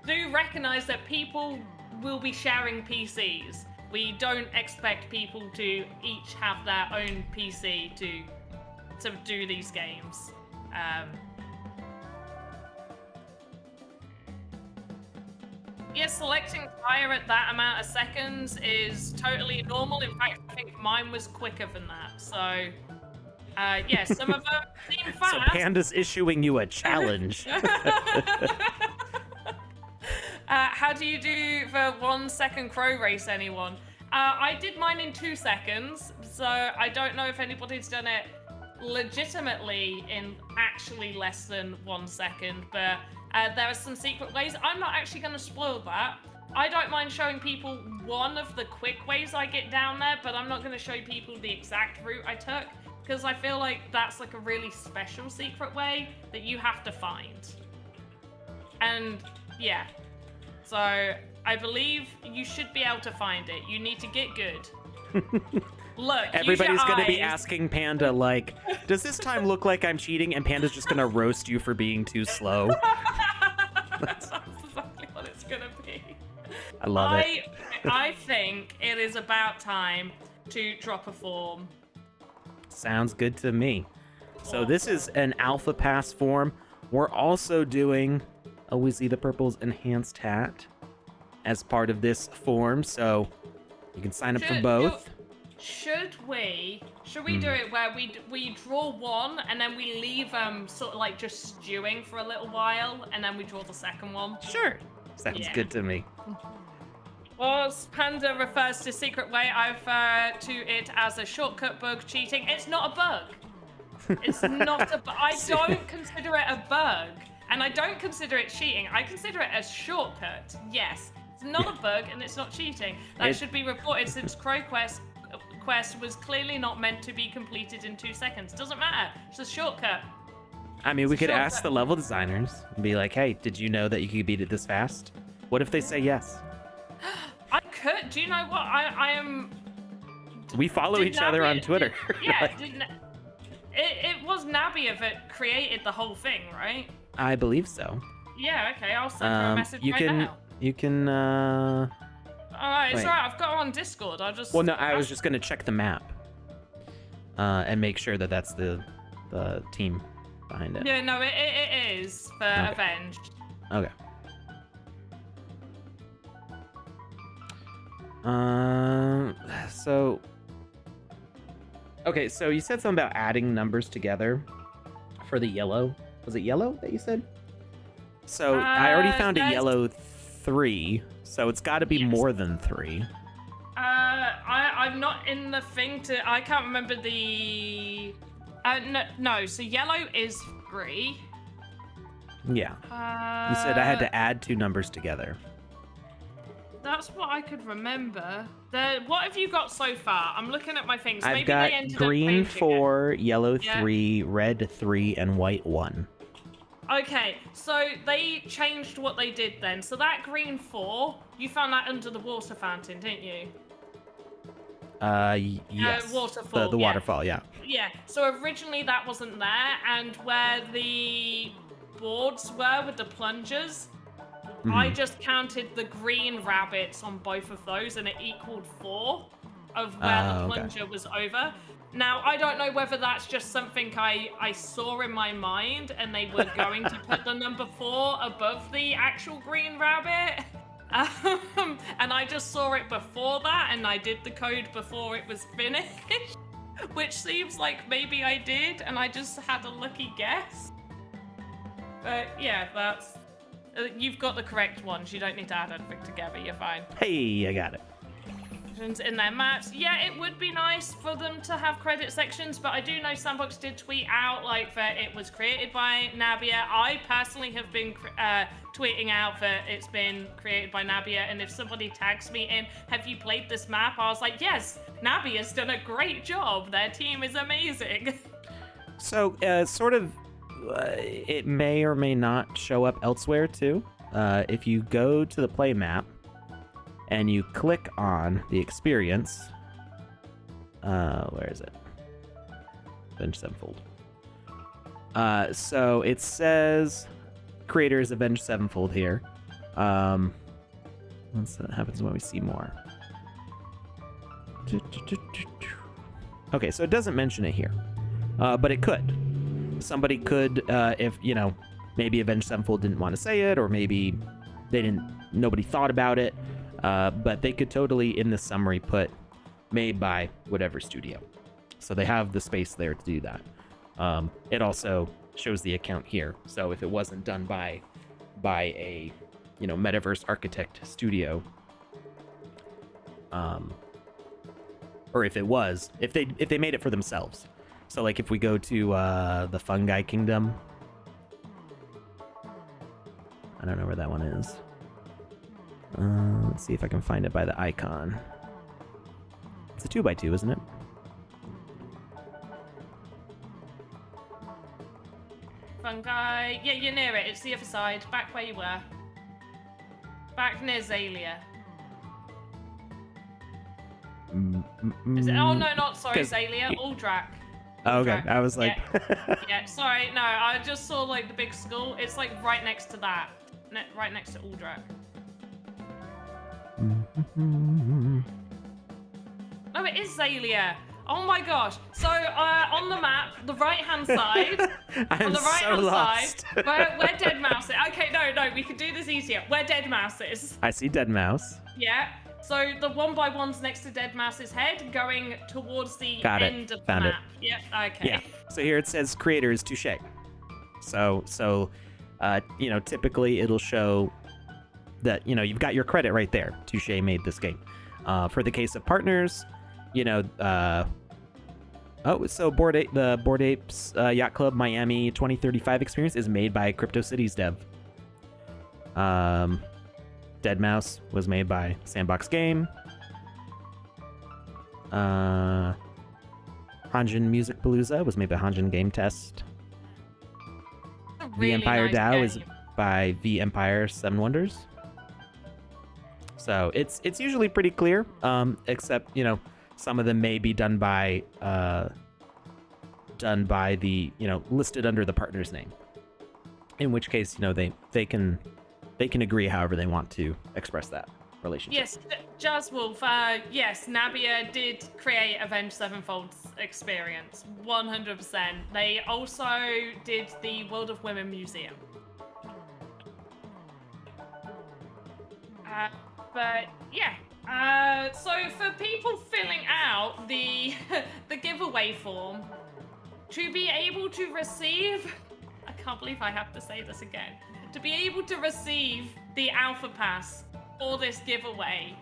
do recognize that people will be sharing PCs. We don't expect people to each have their own PC to do these games. Yeah, selecting fire at that amount of seconds is totally normal. In fact, I think mine was quicker than that. So, yeah, some of them seem fast. So Panda's issuing you a challenge. How do you do the 1 second crow race, anyone? I did mine in 2 seconds, so I don't know if anybody's done it legitimately in actually less than 1 second, but there are some secret ways. I'm not actually going to spoil that. I don't mind showing people one of the quick ways I get down there, but I'm not going to show people the exact route I took, because I feel like that's like a really special secret way that you have to find. And yeah, so I believe you should be able to find it. You need to get good. Look, everybody's going to be asking Panda, like, does this time look like I'm cheating? And Panda's just going to roast you for being too slow. That's exactly what it's going to be. I love it. I think it is about time to drop a form. Sounds good to me. So this is an Alpha Pass form. We're also doing a Wizzy the Purple's enhanced hat as part of this form, so you can sign up for both. Should we do it where we draw one and then we leave sort of like just stewing for a little while and then we draw the second one? Sure. Sounds good to me. Well, Panda refers to secret way, I refer to it as a shortcut bug cheating. It's not a bug. It's not a bug. I don't consider it a bug. And I don't consider it cheating. I consider it a shortcut. Yes. It's not a bug and it's not cheating. That should be reported since Crow Quest was clearly not meant to be completed in 2 seconds. Doesn't matter. It's a shortcut. I mean, we could ask the level designers and be like, hey, did you know that you could beat it this fast? What if they say yes? I could. Do you know what? I am... We follow each other on Twitter. It was Nabia that created the whole thing, right? I believe so. Yeah, okay. I'll send her a message now. You can, Alright, it's alright. I've got her on Discord. I'll just... Well, no, I was just going to check the map. And make sure that that's the team behind it. Yeah, no, it is for Avenged. Okay. So... Okay, so you said something about adding numbers together for the yellow. Was it yellow that you said? So I already found a yellow 3, so it's got to be more than 3. I'm not in the thing to... I can't remember the... no, so yellow is 3. Yeah. You said I had to add 2 numbers together. That's what I could remember. What have you got so far? I'm looking at my things. I've Maybe got they ended green up changing 4, yellow Yeah. 3, red 3, and white 1. Okay, so they changed what they did then. So that green 4, you found that under the water fountain, didn't you? Yes. Waterfall. The yeah. waterfall, yeah. Yeah, so originally that wasn't there, and where the boards were with the plungers, I just counted the green rabbits on both of those, and it equaled 4 of where the plunger was over. Now, I don't know whether that's just something I saw in my mind, and they were going to put the number 4 above the actual green rabbit. And I just saw it before that, and I did the code before it was finished. Which seems like maybe I did, and I just had a lucky guess. But yeah, that's... you've got the correct ones. You don't need to add anything together. You're fine. Hey, I got it. In their maps. Yeah, it would be nice for them to have credit sections, but I do know Sandbox did tweet out like that it was created by Nabia. I personally have been tweeting out that it's been created by Nabia, and if somebody tags me in, have you played this map? I was like, yes, Nabia's done a great job. Their team is amazing. So, it may or may not show up elsewhere too. If you go to the play map and you click on the experience, where is it? Avenged Sevenfold. So it says creators Avenged Sevenfold here. What happens when we see more? Okay, so it doesn't mention it here, but it could. Somebody could, if maybe Avenged Sevenfold didn't want to say it, or maybe nobody thought about it. But they could totally, in the summary, put made by whatever studio. So they have the space there to do that. It also shows the account here. So if it wasn't done by a, Metaverse architect studio, or if it was, if they made it for themselves. So like if we go to the Fungi Kingdom, I don't know where that one is. Let's see if I can find it by the icon. It's a 2x2, isn't it? Fungi. Yeah, you're near it. It's the other side. Back where you were. Back near Zalia. Is it? Oh, no, not sorry, Zalia. Aldrak. Oh, okay. I was like... Yeah, sorry. No, I just saw, like, the big skull. It's, like, right next to that. Right next to Aldrak. No, it is Zalia. Oh my gosh. So on the map, the right-hand side, on the right-hand side, where Dead Mouse is. Okay, no, we can do this easier. Where Dead Mouse is. I see Dead Mouse. Yeah. So the 1x1's next to Dead Mouse's head, going towards the end of the map. Yep. Okay. Yeah. So here it says creators touche. So typically it'll show that you've got your credit right there. Touche made this game. For the case of partners, so the Bored Apes Yacht Club Miami 2035 experience is made by Crypto Cities dev. Dead Mouse was made by Sandbox Game. Hanjin Music Palooza was made by Hanjin Game Test. Really the Empire nice DAO game. is by V Empire 7 Wonders. So it's usually pretty clear, except some of them may be done by the listed under the partner's name. In which case they can agree however they want to express that relationship. Yes, Jazzwolf. Yes, Nabia did create Avenged Sevenfold's experience, 100%. They also did the World of Women Museum. But yeah, so for people filling out the giveaway form, to be able to receive, I can't believe I have to say this again, to be able to receive the Alpha Pass for this giveaway,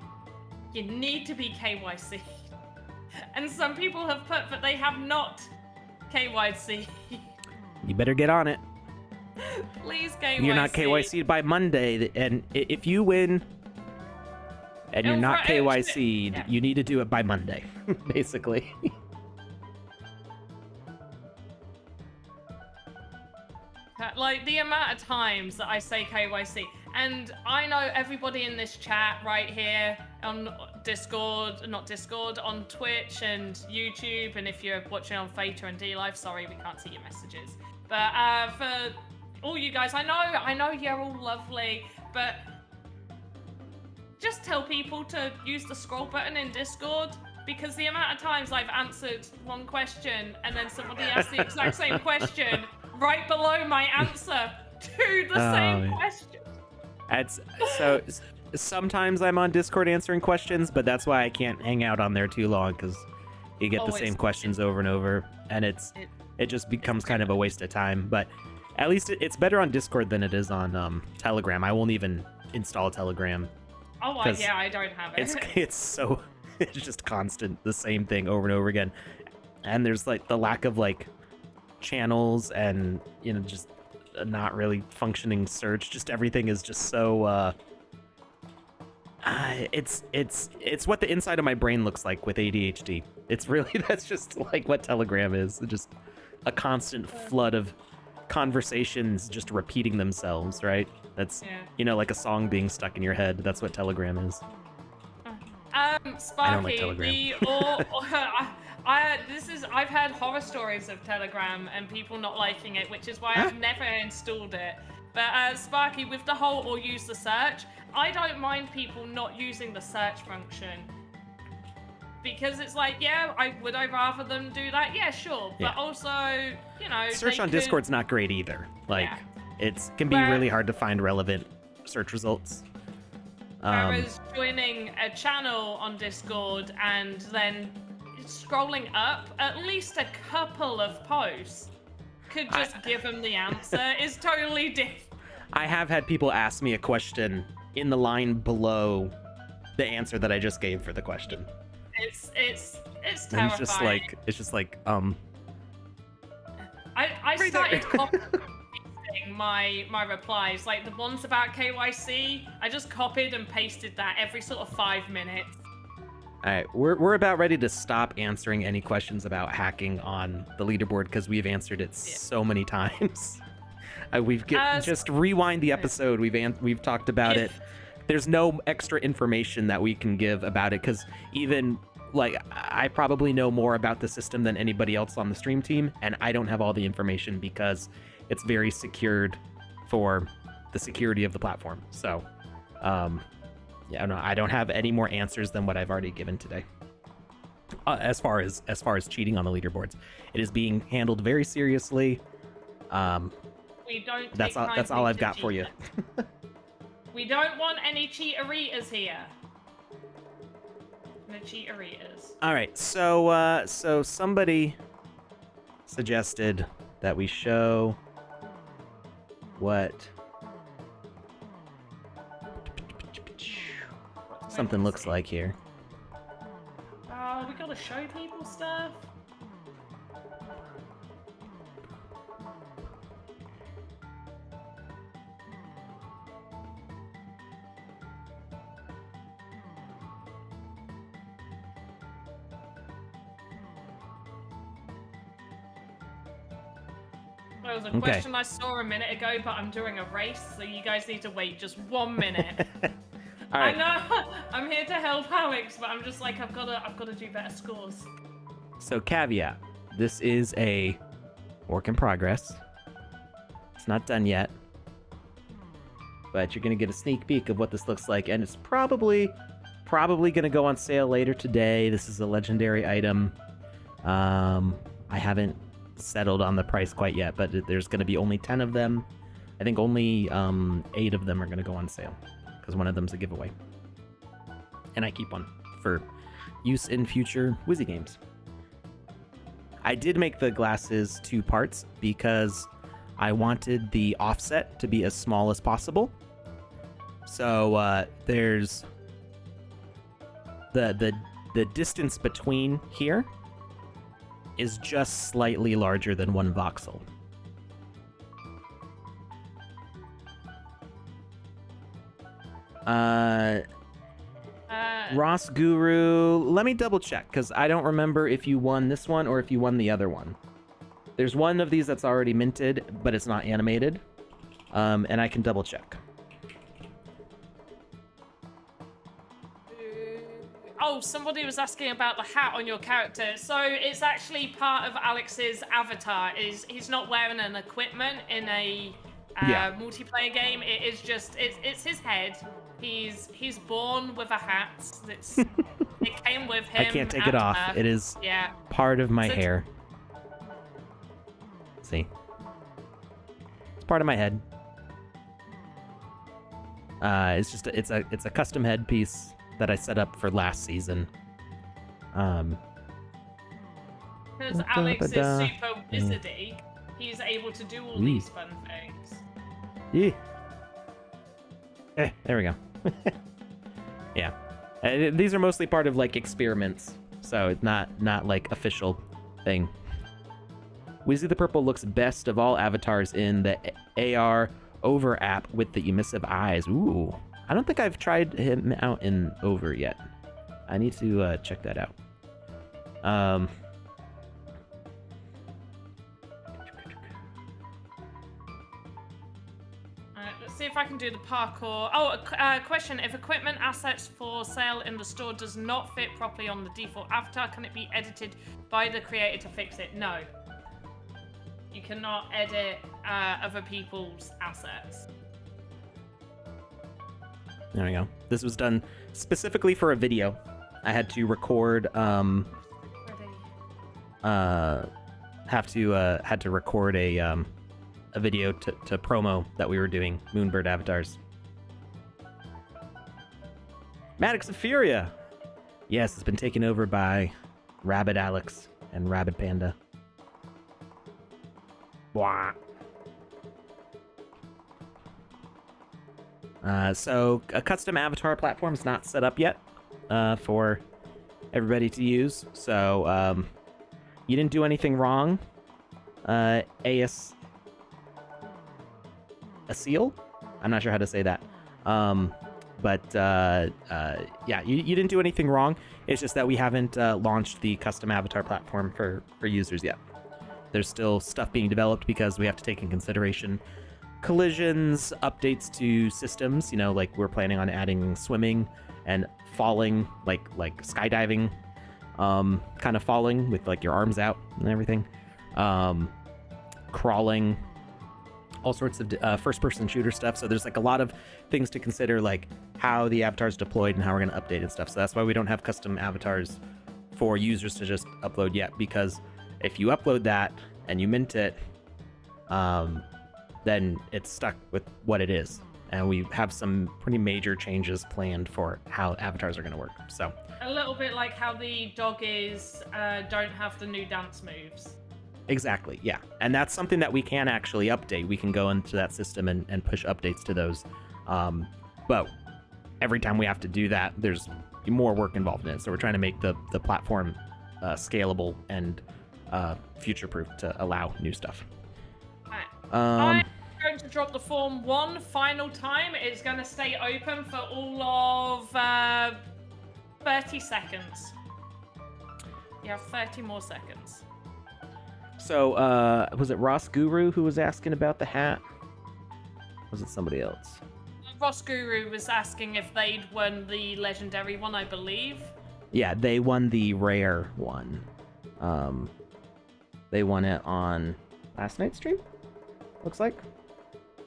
you need to be KYC. And some people have put that they have not KYC. You better get on it. Please KYC. You're not KYC'd by Monday, and if you win and you're not KYC'd, yeah. you need to do it by Monday, basically. Like, the amount of times that I say KYC, and I know everybody in this chat right here on Discord, not Discord, on Twitch and YouTube, and if you're watching on Theta and D-Live, sorry, we can't see your messages. But for all you guys, I know you're all lovely, but just tell people to use the scroll button in Discord, because the amount of times I've answered one question and then somebody asked the exact same question right below my answer to the same question. So sometimes I'm on Discord answering questions, but that's why I can't hang out on there too long, because you get the same questions over and over, and it just becomes kind of a waste of time. But at least it's better on Discord than it is on Telegram. I won't even install Telegram. Oh, yeah, I don't have it. It's just constant, the same thing over and over again. And there's like the lack of like channels and, you know, just a not really functioning search. Just everything is just so it's what the inside of my brain looks like with ADHD. It's really, that's just like what Telegram is. It's just a constant flood of conversations just repeating themselves, right? That's, you know, like a song being stuck in your head. That's what Telegram is. Sparky, I don't like Telegram. I've heard horror stories of Telegram and people not liking it, which is why I've never installed it. But Sparky, with the whole or use the search, I don't mind people not using the search function. Because it's like, yeah, would I rather them do that? Yeah, sure. But also, you know, search on Discord's not great either. Like, it can be really hard to find relevant search results. Whereas joining a channel on Discord and then scrolling up at least a couple of posts could just give them the answer is totally different. I have had people ask me a question in the line below the answer that I just gave for the question. It's terrifying. And it's just like I started copying my replies, like the ones about KYC. I just copied and pasted that every sort of 5 minutes. All right, we're about ready to stop answering any questions about hacking on the leaderboard because we've answered it so many times. Just rewind the episode. We've talked about it. There's no extra information that we can give about it because even like I probably know more about the system than anybody else on the stream team, and I don't have all the information because it's very secured for the security of the platform. So, yeah, no, I don't have any more answers than what I've already given today. As far as cheating on the leaderboards, it is being handled very seriously. We don't. That's all I've got for you. We don't want any cheateritas here. No cheateritas. All right, so somebody suggested that we show what something looks like here. Oh, we gotta show people stuff. There was a question I saw a minute ago, but I'm doing a race, so you guys need to wait just 1 minute. All right. I know I'm here to help Alex, but I'm just like I've gotta do better scores. So caveat, this is a work in progress. It's not done yet, but you're gonna get a sneak peek of what this looks like, and it's probably gonna go on sale later today. This is a legendary item. I haven't settled on the price quite yet, but there's going to be only 10 of them. I think only 8 of them are going to go on sale because one of them's a giveaway, and I keep one for use in future Wizzy games. I did make the glasses 2 parts because I wanted the offset to be as small as possible. So there's the distance between here is just slightly larger than 1 voxel. Ross Guru. Let me double check because I don't remember if you won this one or if you won the other one. There's one of these that's already minted, but it's not animated. And I can double check. Oh, somebody was asking about the hat on your character. So it's actually part of Alex's avatar. He's not wearing an equipment in a multiplayer game. It is just it's his head. He's born with a hat. It came with him. I can't take it off. It is part of my hair. See, it's part of my head. It's just it's a custom head piece that I set up for last season. Because Alex is super wizardy, he's able to do all these fun things. Yeah. There we go. Yeah. These are mostly part of like experiments, so it's not like official thing. Wizzy the Purple looks best of all avatars in the AR Over app with the emissive eyes. Ooh. I don't think I've tried him out in Over yet. I need to check that out. Alright, let's see if I can do the parkour. Oh, question. If equipment assets for sale in the store does not fit properly on the default avatar, can it be edited by the creator to fix it? No. You cannot edit other people's assets. There we go. This was done specifically for a video. I had to record had to record a video to promo that we were doing Moonbird avatars. Maddox of Furia. Yes, it's been taken over by Rabbid Alex and Rabbid Panda. Blah. So a custom avatar platform is not set up yet for everybody to use. So you didn't do anything wrong. Asil? I'm not sure how to say that. But yeah, you didn't do anything wrong. It's just that we haven't launched the custom avatar platform for users yet. There's still stuff being developed because we have to take in consideration collisions, updates to systems. You know, like we're planning on adding swimming and falling, like skydiving, kind of falling with like your arms out and everything, crawling, all sorts of first-person shooter stuff. So there's like a lot of things to consider, like how the avatar is deployed and how we're going to update and stuff. So that's why we don't have custom avatars for users to just upload yet, because if you upload that and you mint it, then it's stuck with what it is. And we have some pretty major changes planned for how avatars are going to work. So a little bit like how the doggies don't have the new dance moves. Exactly, yeah. And that's something that we can actually update. We can go into that system and push updates to those. But every time we have to do that, there's more work involved in it. So we're trying to make the platform scalable and future-proof to allow new stuff. I'm going to drop the form one final time. It's going to stay open for all of 30 seconds. You have 30 more seconds. So, was it Ross Guru who was asking about the hat? Was it somebody else? Ross Guru was asking if they'd won the legendary one, I believe. Yeah, they won the rare one. They won it on last night's stream, looks like.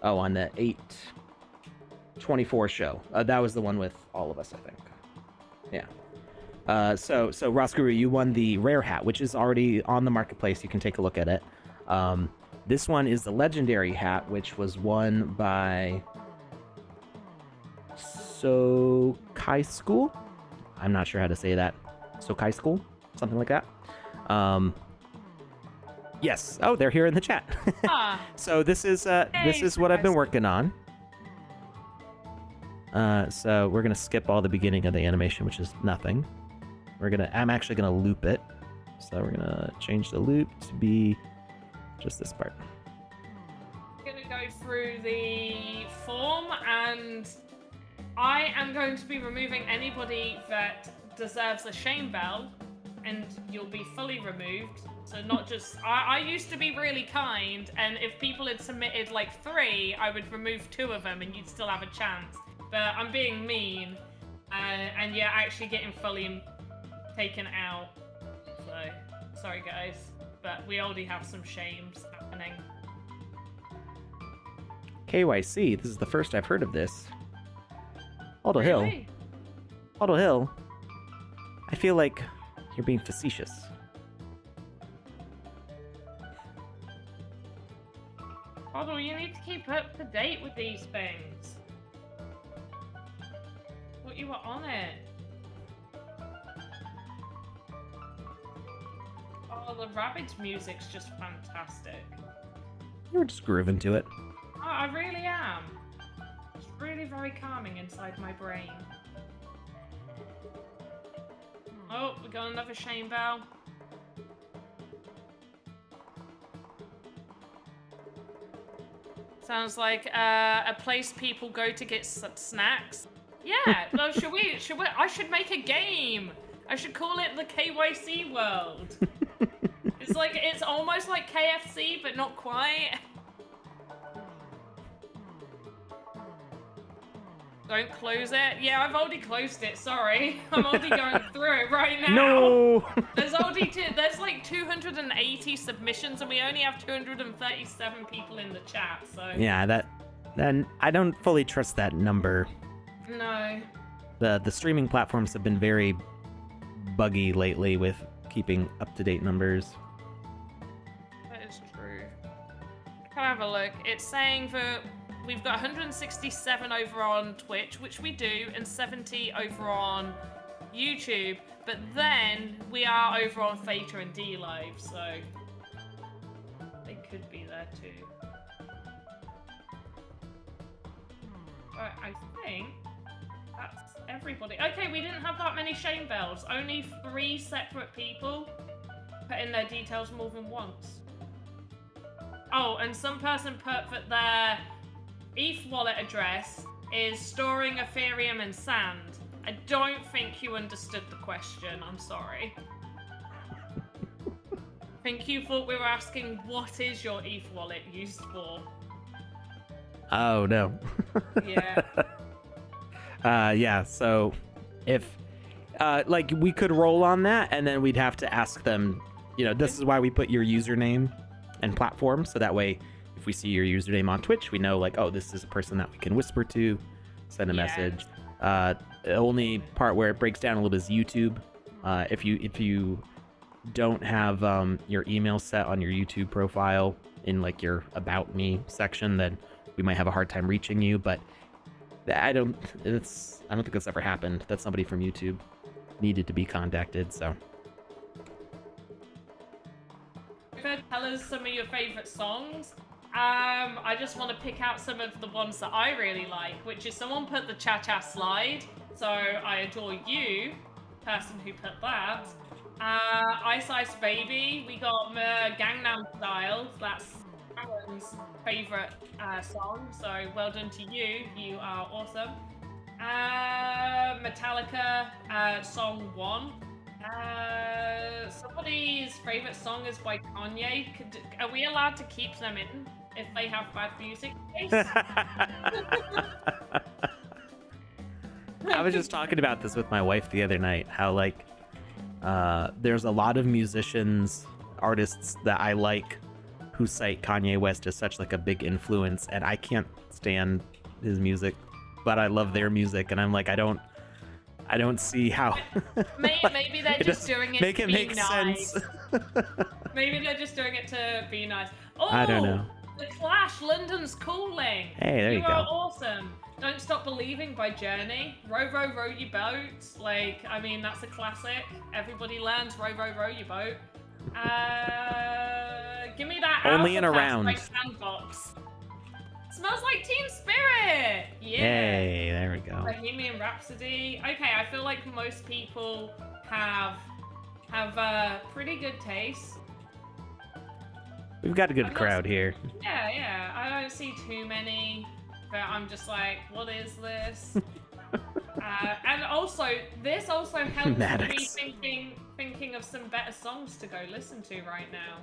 Oh, on the 8/24 show. That was the one with all of us, I think. Yeah. So Ross Guru, you won the rare hat, which is already on the marketplace. You can take a look at it. This one is the legendary hat, which was won by Sokai School. I'm not sure how to say that. Sokai School, something like that. Yes. Oh, they're here in the chat. So this is what I've been working on. So we're gonna skip all the beginning of the animation, which is nothing. I'm actually gonna loop it. So we're gonna change the loop to be just this part. I'm gonna go through the form, and I am going to be removing anybody that deserves a shame bell, and you'll be fully removed. So not just... I used to be really kind, and if people had submitted like 3, I would remove 2 of them and you'd still have a chance. But I'm being mean, and you're actually getting fully taken out. So, sorry guys, but we already have some shames happening. KYC, this is the first I've heard of this. Aldo Hill. Really? Aldo Hill. I feel like you're being facetious. Although you need to keep up to date with these things. Thought you were on it. Oh, the Rabbids music's just fantastic. You were just grooving to it. Oh, I really am. It's really very calming inside my brain. Oh, we got another shame bell. Sounds like a place people go to get snacks. Yeah, no, should we, I should make a game. I should call it the KYC world. It's almost like KFC, but not quite. Don't close it. Yeah, I've already closed it, sorry. I'm already going through it right now. No! There's like 280 submissions and we only have 237 people in the chat, so... Yeah, then I don't fully trust that number. No. The streaming platforms have been very buggy lately with keeping up-to-date numbers. That is true. Can I have a look? It's saying that we've got 167 over on Twitch, which we do, and 70 over on YouTube. But then we are over on Theta and D Live, so they could be there too. But I think that's everybody. Okay, we didn't have that many shame bells. Only 3 separate people put in their details more than once. Oh, and some person put that their ETH wallet address is storing Ethereum and sand. I don't think you understood the question, I'm sorry. I think you thought we were asking what is your ETH wallet used for? Oh, no. Yeah. Yeah, so if, like, we could roll on that, and then we'd have to ask them, you know, this is why we put your username and platform, so that way, if we see your username on Twitch, we know, like, oh, this is a person that we can whisper to, send a message. The only part where it breaks down a little bit is YouTube. If you don't have your email set on your YouTube profile in, like, your About Me section, then we might have a hard time reaching you, but I don't think that's ever happened, that somebody from YouTube needed to be contacted, so. Tell us some of your favorite songs. I just want to pick out some of the ones that I really like, which is someone put the Cha-Cha Slide, so I adore you, person who put that. Ice Ice Baby, we got Gangnam Style, that's Aaron's favorite song, so well done to you, you are awesome. Metallica, Song 1. Somebody's favorite song is by Kanye. Are we allowed to keep them in if they have bad music taste? I was just talking about this with my wife the other night, how, like, there's a lot of musicians, artists that I like who cite Kanye West as such, like, a big influence, and I can't stand his music, but I love their music, and I'm like, I don't see how. Maybe they're just doing it to be nice. Sense. Maybe they're just doing it to be nice. Oh, I don't know. The Clash, London's Calling. Hey, there you You go. are awesome. Don't Stop Believing by Journey. Row, row, row your boat. Like, I mean, that's a classic. Everybody learns row, row, row your boat. Give me that. Only in a Alpha round. Pass by Sandbox. Smells like Team Spirit. Yeah. Hey, there we go. Bohemian Rhapsody. Okay, I feel like most people have pretty good taste. We've got a good crowd here. Yeah. I don't see too many, but I'm just like, what is this? this also helps Maddox. me thinking of some better songs to go listen to right now.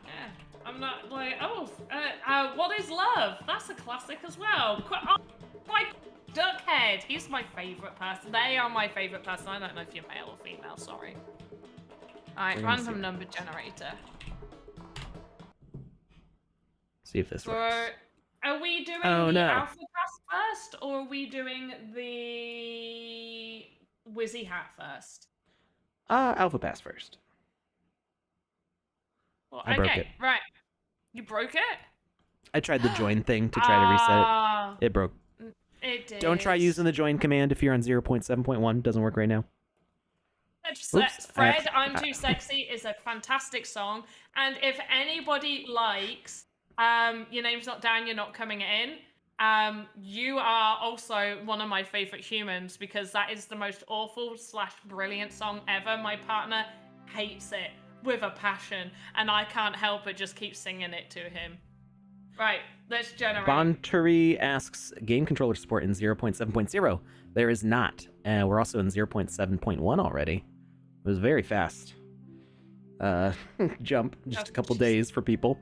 Yeah, I'm not like, What Is Love? That's a classic as well. Like Duckhead, he's my favorite person. They are my favorite person. I don't know if you're male or female, sorry. Alright, random number generator. See if this works. Are we doing the Alpha Pass first, or are we doing the Wizzy Hat first? Alpha Pass first. Well, I broke it. Right. You broke it? I tried the join thing to try to reset it. It broke. It did. Don't try using the join command if you're on 0.7.1. Doesn't work right now. Fred, I'm Too Sexy is a fantastic song. And if anybody likes Your Name's Not Down, You're Not Coming In, you are also one of my favorite humans, because that is the most awful / brilliant song ever. My partner hates it with a passion, and I can't help but just keep singing it to him. Right, let's generate. Bonturi asks, game controller support in 0.7.0. There is not. We're also in 0.7.1 already. It was very fast. Jump, just a couple days for people.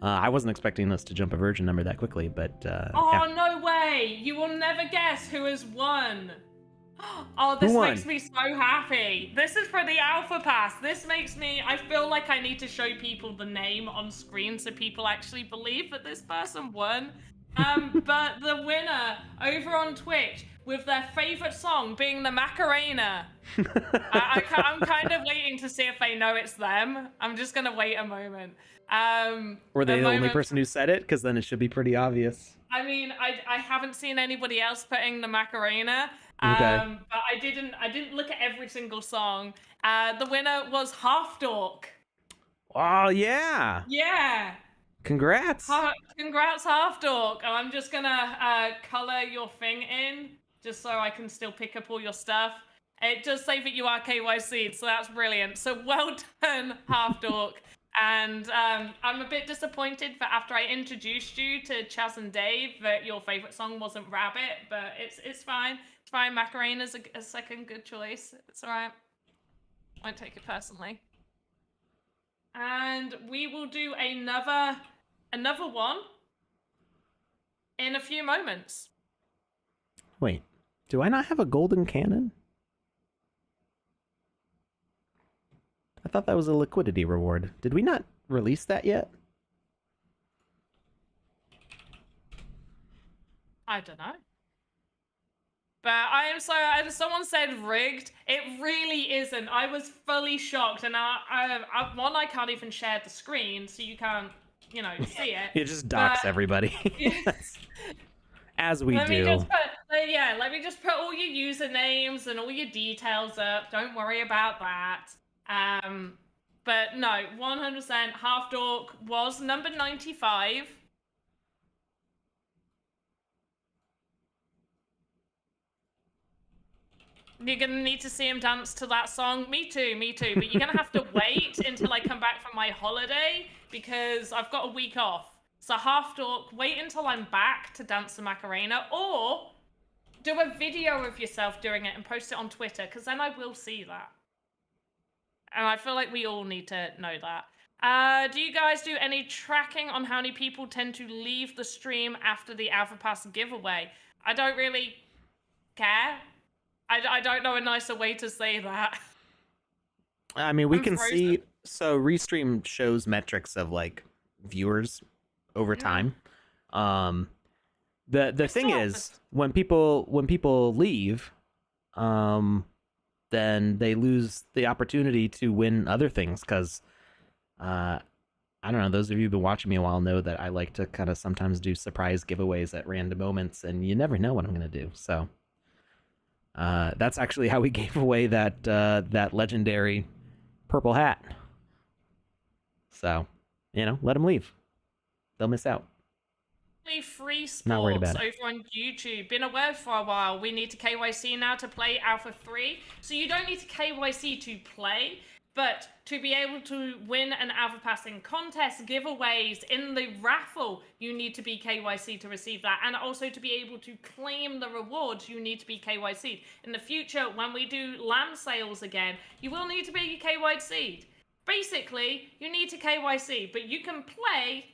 I wasn't expecting us to jump a version number that quickly, but yeah. No way! You will never guess who has won. Oh, this makes me so happy. This is for the Alpha Pass. This makes me, I feel like I need to show people the name on screen so people actually believe that this person won. But the winner over on Twitch, with their favorite song being the Macarena. I'm kind of waiting to see if they know it's them. I'm just gonna wait a moment. Were they the only person who said it? Because then it should be pretty obvious. I mean, I haven't seen anybody else putting the Macarena. Okay. But I didn't look at every single song. The winner was Half Dork. Oh yeah. Yeah. Congrats. Congrats, Half Dork. And I'm just gonna color your thing in, just so I can still pick up all your stuff. It does say that you are KYC, so that's brilliant. So well done, Half Dork. And I'm a bit disappointed that after I introduced you to Chaz and Dave, that your favorite song wasn't Rabbit, but it's fine. It's fine. Macarena's a second good choice. It's all right. I won't take it personally. And we will do another one in a few moments. Wait, do I not have a golden cannon? I thought that was a liquidity reward. Did we not release that yet? I don't know. But I am so, someone said rigged. It really isn't. I was fully shocked, and I can't even share the screen, so you can't, see it. You just dox everybody. As we do. Let me just put all your usernames and all your details up. Don't worry about that. But no, 100% Half Dork was number 95. You're gonna need to see him dance to that song. Me too. But you're gonna have to wait until I come back from my holiday, because I've got a week off. So Half Dork, wait until I'm back to dance the Macarena, or do a video of yourself doing it and post it on Twitter, because then I will see that. And I feel like we all need to know that. Do you guys do any tracking on how many people tend to leave the stream after the Alpha Pass giveaway? I don't really care. I don't know a nicer way to say that. I mean, we can see, so Restream shows metrics of like viewers over time. The thing is, when people leave, then they lose the opportunity to win other things, because I don't know, those of you who've been watching me a while know that I like to kind of sometimes do surprise giveaways at random moments, and you never know what I'm going to do. So that's actually how we gave away that legendary purple hat. So, let them leave. They'll miss out. Free sports over on YouTube. Been aware for a while. We need to KYC now to play Alpha 3. So you don't need to KYC to play. But to be able to win an Alpha Pass in contests, giveaways, in the raffle, you need to be KYC to receive that. And also to be able to claim the rewards, you need to be KYC'd. In the future, when we do land sales again, you will need to be KYC'd. Basically, you need to KYC, but you can play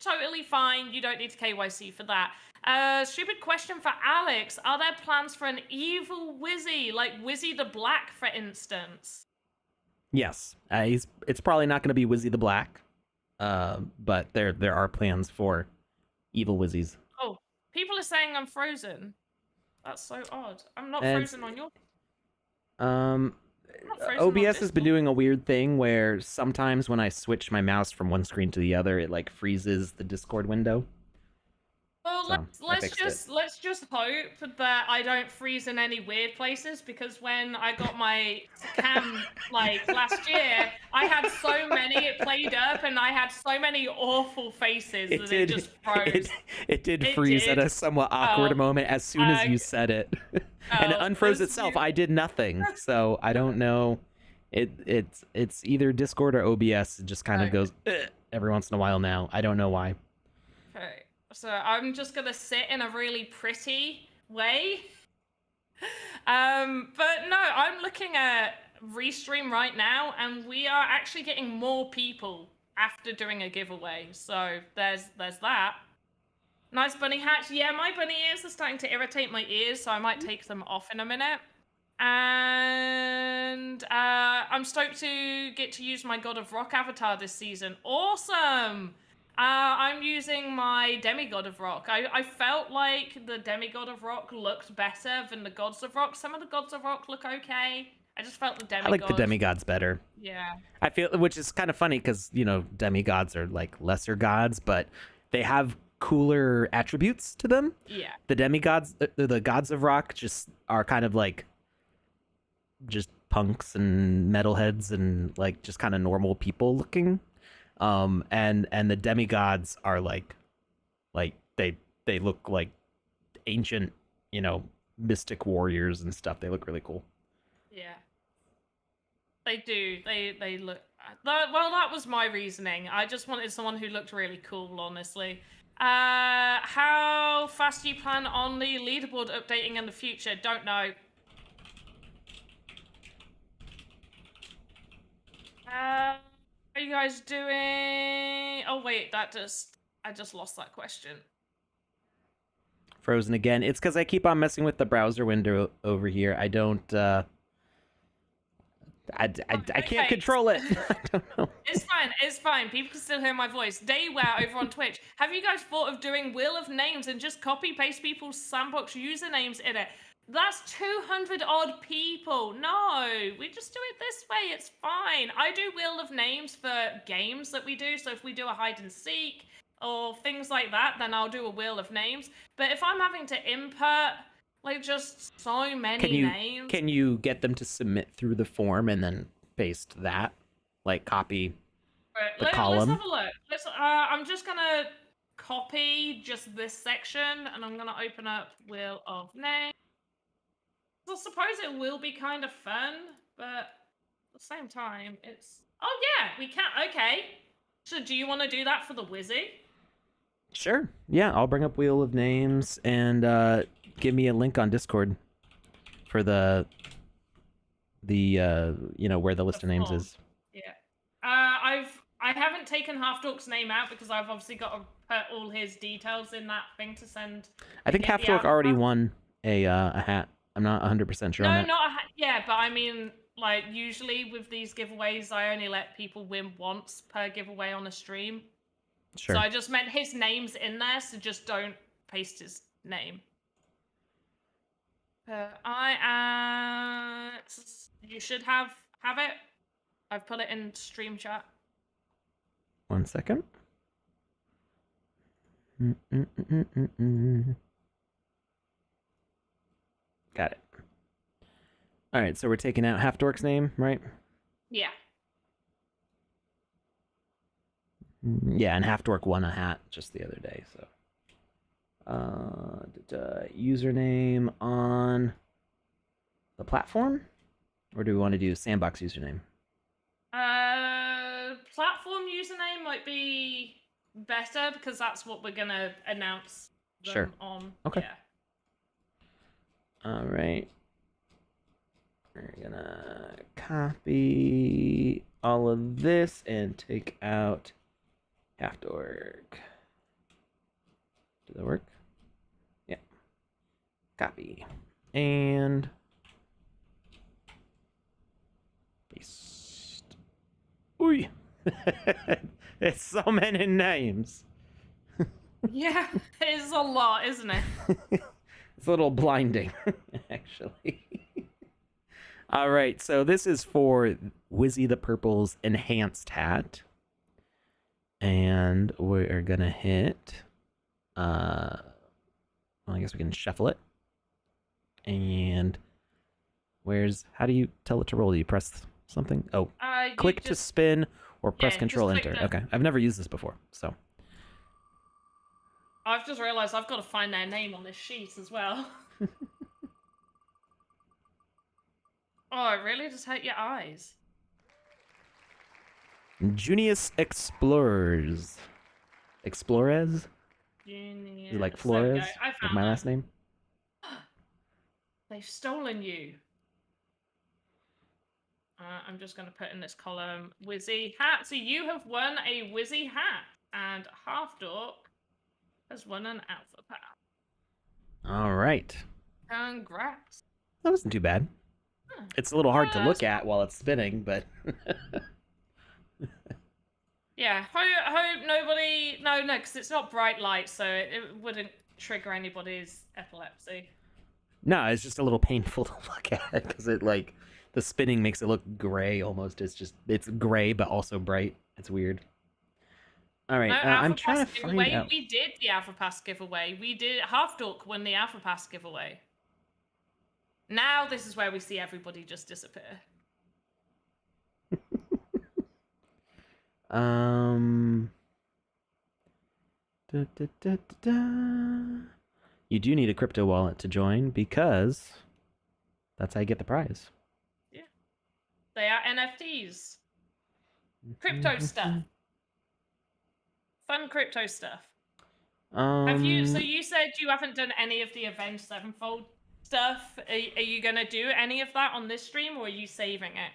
totally fine. You don't need to KYC for that. Stupid question for Alex. Are there plans for an evil Wizzy, like Wizzy the Black, for instance? Yes, it's probably not going to be Wizzy the Black, but there are plans for evil Wizzies. Oh, people are saying I'm frozen. That's so odd. I'm not And frozen on your. OBS has been doing a weird thing where sometimes when I switch my mouse from one screen to the other, it like freezes the Discord window. Well, So, let's just hope that I don't freeze in any weird places, because when I got my cam like last year, I had so many, it played up, and I had so many awful faces that it just froze. It did freeze at a somewhat awkward moment as soon as you said it, and it unfroze itself. I did nothing, so I don't know. It's either Discord or OBS. It just kind of goes every once in a while now. I don't know why. Okay. So I'm just gonna sit in a really pretty way. But no, I'm looking at Restream right now, and we are actually getting more people after doing a giveaway. So there's that. Nice bunny hatch. Yeah, my bunny ears are starting to irritate my ears, so I might take them off in a minute. And I'm stoked to get to use my God of Rock avatar this season. Awesome! I'm using my Demigod of Rock. I felt like the Demigod of Rock looked better than the Gods of Rock. Some of the Gods of Rock look okay. I just felt the Demigod. I like the demigods better. Yeah. I feel, which is kind of funny because, you know, demigods are like lesser gods, but they have cooler attributes to them. Yeah. The demigods, the gods of rock just are kind of like just punks and metalheads and like just kind of normal people looking. And the demigods are like they look like ancient, you know, mystic warriors and stuff. They look really cool. Yeah. They do. They look. Well, that was my reasoning. I just wanted someone who looked really cool, honestly. How fast do you plan on the leaderboard updating in the future? Don't know. How are you guys doing? Oh wait, I just lost that question. Frozen again. It's because I keep on messing with the browser window over here. I don't. I can't control it. I don't know. It's fine. It's fine. People can still hear my voice. Dayware over on Twitch. Have you guys thought of doing Wheel of Names and just copy paste people's Sandbox usernames in it? That's 200 odd people. No, we just do it this way. It's fine. I do Wheel of Names for games that we do. So if we do a hide and seek or things like that, then I'll do a Wheel of Names. But if I'm having to input like just so many names, can you get them to submit through the form and then paste that, like copy the column? Let's have a look. I'm just gonna copy just this section, and I'm gonna open up Wheel of Names. I suppose it will be kind of fun, but at the same time, it's... Oh, yeah, we can. Okay. So do you want to do that for the Wizzy? Sure. Yeah, I'll bring up Wheel of Names and give me a link on Discord for the you know, where the list of names is. Yeah. I haven't taken Half Dork's name out because I've obviously got to put all his details in that thing to send. I think Half Dork already won a hat. I'm not 100% sure on that. No, not a hat. Yeah, but I mean, like, usually with these giveaways, I only let people win once per giveaway on a stream. Sure. So I just meant his name's in there, so just don't paste his name. You should have it. I've put it in stream chat. 1 second. Got it. All right, so we're taking out Half Dork's name, right? Yeah. Yeah, and Half Dork won a hat just the other day, so. Username on the platform? Or do we want to do Sandbox username? username might be better because that's what we're gonna announce them Sure. on. Okay. Yeah. All right. We're gonna copy all of this and take out half-dork. Did that work? Yeah. Copy. And paste. Ooh. It's so many names. Yeah, it's a lot, isn't it? It's a little blinding, actually. All right, so this is for Wizzy the Purple's enhanced hat. And we're going to hit... well, I guess we can shuffle it. And how do you tell it to roll? Do you press something? Oh, click to spin or press Control Enter. Okay, I've never used this before, so... I've just realized I've got to find their name on this sheet as well. Oh, it really just hurt your eyes. Junius Explorers. Explorez? Junius. Is it like Florez? Like my last name? They've stolen you. I'm just going to put in this column Wizzy hat. So you have won a Wizzy hat, and Half-Dork has won an Alpha Pass. All right. Congrats. That wasn't too bad. Huh. It's a little hard to look at while it's spinning, but... Yeah, hope nobody... No, because it's not bright light, so it wouldn't trigger anybody's epilepsy. No, it's just a little painful to look at, because it, like, the spinning makes it look gray almost. It's gray, but also bright. It's weird. All right, I'm trying to find out. We did the Alpha Pass giveaway. We did... Half-Dork won the Alpha Pass giveaway. Now this is where we see everybody just disappear. You do need a crypto wallet to join because that's how you get the prize. Yeah. They are NFTs. Crypto stuff. Fun crypto stuff. Have you? So you said you haven't done any of the Avenged Sevenfold stuff. Are you gonna do any of that on this stream, or are you saving it?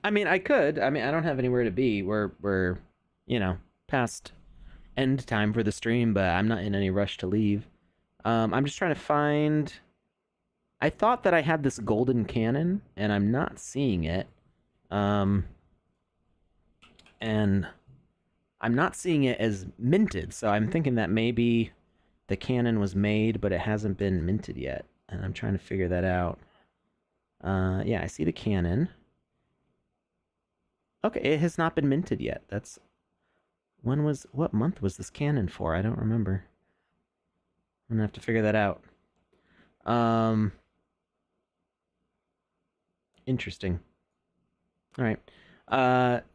I mean, I could. I mean, I don't have anywhere to be. We're past end time for the stream, but I'm not in any rush to leave. I'm just trying to find... I thought that I had this golden cannon, and I'm not seeing it. And I'm not seeing it as minted, so I'm thinking that maybe the cannon was made, but it hasn't been minted yet. And I'm trying to figure that out. Yeah, I see the cannon. Okay, it has not been minted yet. That's... What month was this cannon for? I don't remember. I'm gonna have to figure that out. Interesting. All right.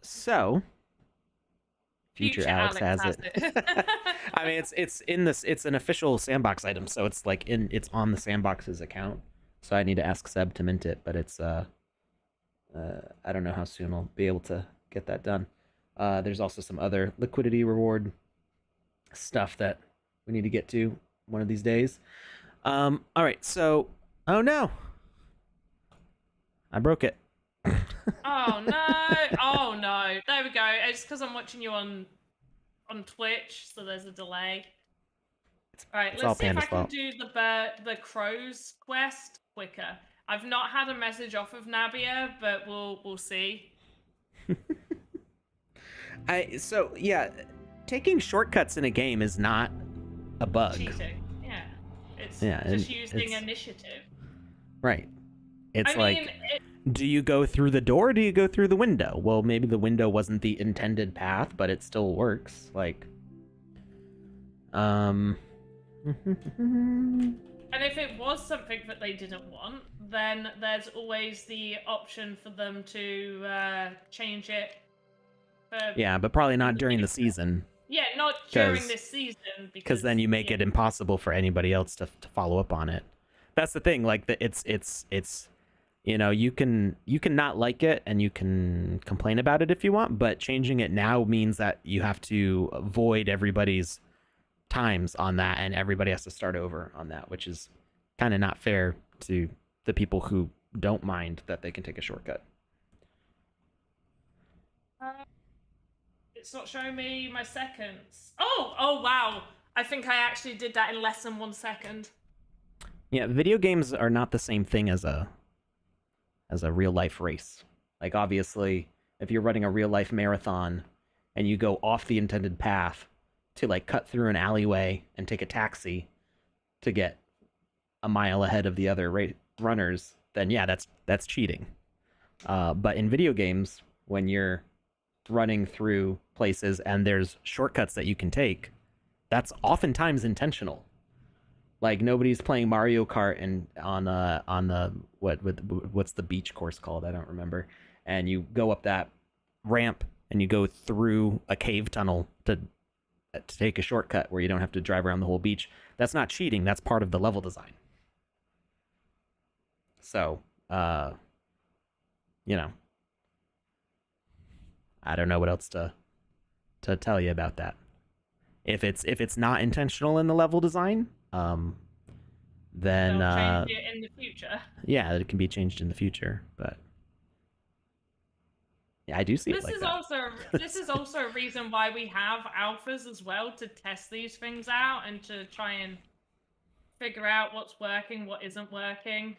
So future Alex has it. I mean, it's in this. It's an official Sandbox item, so it's like it's on the Sandbox's account. So I need to ask Seb to mint it, but it's I don't know how soon I'll be able to get that done. There's also some other liquidity reward stuff that we need to get to one of these days. All right, so... Oh, no! I broke it. Oh, no! Oh, no. There we go. It's because I'm watching you on Twitch, so there's a delay. All right, let's see if I can do the crows quest quicker. I've not had a message off of Nabia, but we'll see. So yeah, taking shortcuts in a game is not a bug. Cheating. Yeah. It's just using initiative. Right. It's do you go through the door or do you go through the window? Well, maybe the window wasn't the intended path, but it still works. Like, And if it was something that they didn't want, then there's always the option for them to change it. Yeah, but probably not during the season. Yeah, not during this season. Because then you make it impossible for anybody else to follow up on it. That's the thing. Like, it's You can not like it and you can complain about it if you want, but changing it now means that you have to void everybody's times on that, and everybody has to start over on that, which is kind of not fair to the people who don't mind that they can take a shortcut. It's not showing me my seconds. Oh wow. I think I actually did that in less than 1 second. Yeah, video games are not the same thing as a real life race. Like, obviously, if you're running a real life marathon and you go off the intended path to like cut through an alleyway and take a taxi to get a mile ahead of the other runners, then yeah, that's cheating. But in video games, when you're running through places and there's shortcuts that you can take, that's oftentimes intentional. Like, nobody's playing Mario Kart and on the what's the beach course called? I don't remember. And you go up that ramp and you go through a cave tunnel to take a shortcut where you don't have to drive around the whole beach. That's not cheating. That's part of the level design. So, I don't know what else to tell you about that. If it's not intentional in the level design, then they'll change it in the future. Yeah, it can be changed in the future, but yeah, I do see it like that. This is also a reason why we have alphas as well, to test these things out and to try and figure out what's working, what isn't working.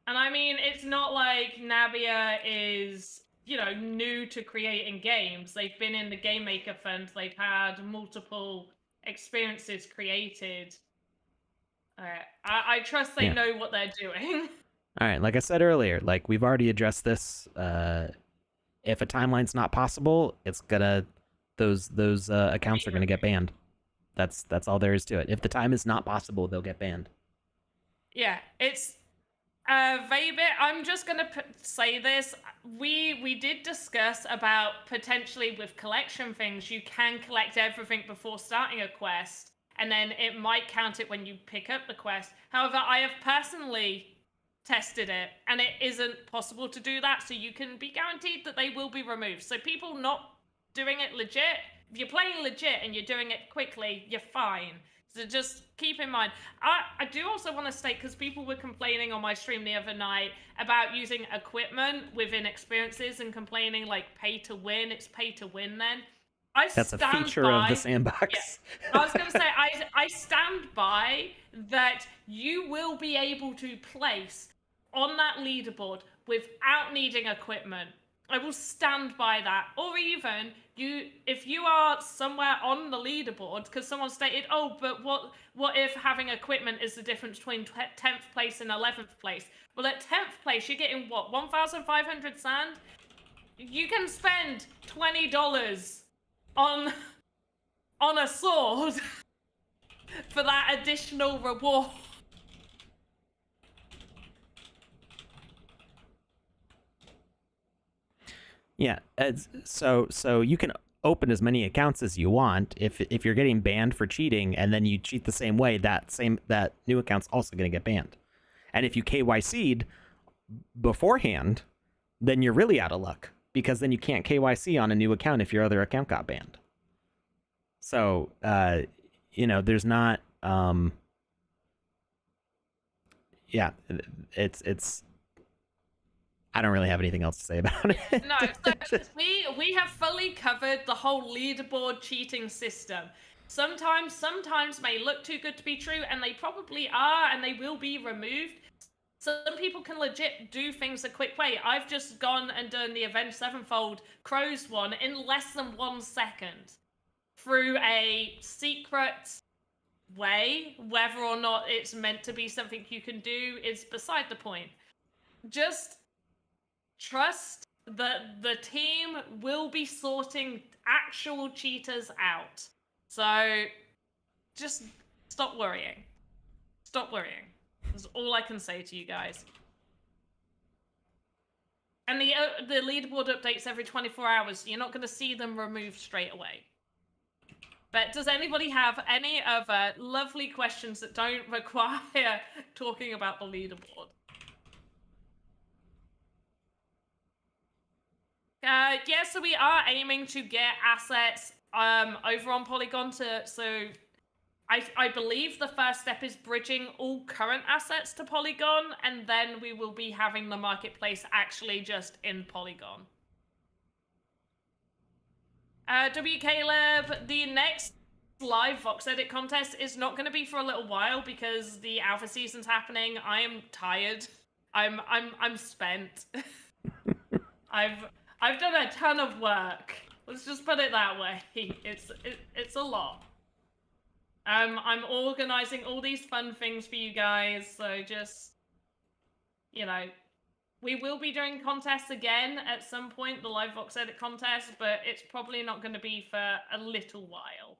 And I mean, it's not like Navia is, new to creating games. They've been in the Game Maker Fund. They've had multiple experiences created. I trust they know what they're doing. All right, like I said earlier, like we've already addressed this. If a timeline's not possible, it's gonna those accounts are gonna get banned. That's all there is to it. If the time is not possible, they'll get banned. Yeah, it's Vaybit. I'm just gonna say this. We did discuss about potentially with collection things, you can collect everything before starting a quest, and then it might count it when you pick up the quest. However, I have personally tested it, and it isn't possible to do that, so you can be guaranteed that they will be removed. So people not doing it legit, if you're playing legit and you're doing it quickly, you're fine. So just keep in mind. I do also want to state, because people were complaining on my stream the other night about using equipment within experiences and complaining like pay to win. It's pay to win then. That's a feature of the sandbox. Yeah. I was going to say, I stand by that you will be able to place on that leaderboard without needing equipment. I will stand by that. Or even, if you are somewhere on the leaderboard, because someone stated, oh, but what if having equipment is the difference between 10th place and 11th place? Well, at 10th place, you're getting what, 1,500 sand? You can spend $20 on a sword for that additional reward. Yeah, so you can open as many accounts as you want. If you're getting banned for cheating and then you cheat the same way, that new account's also going to get banned. And if you KYC'd beforehand, then you're really out of luck, because then you can't KYC on a new account if your other account got banned. So, there's not, it's, I don't really have anything else to say about it. No, so we have fully covered the whole leaderboard cheating system. Sometimes may look too good to be true, and they probably are, and they will be removed. Some people can legit do things a quick way. I've just gone and done the Avenged Sevenfold Crows one in less than 1 second through a secret way. Whether or not it's meant to be something you can do is beside the point. Just trust that the team will be sorting actual cheaters out. So just stop worrying. Stop worrying. That's all I can say to you guys. And the leaderboard updates every 24 hours. You're not going to see them removed straight away. But does anybody have any other lovely questions that don't require talking about the leaderboard? Yeah, so we are aiming to get assets over on Polygon so I believe the first step is bridging all current assets to Polygon, and then we will be having the marketplace actually just in Polygon. Caleb, the next live VoxEdit contest is not going to be for a little while because the alpha season's happening. I am tired. I'm spent. I've done a ton of work. Let's just put it that way. It's a lot. I'm organizing all these fun things for you guys, so just, you know, we will be doing contests again at some point, the live VoxEdit contest, but it's probably not going to be for a little while.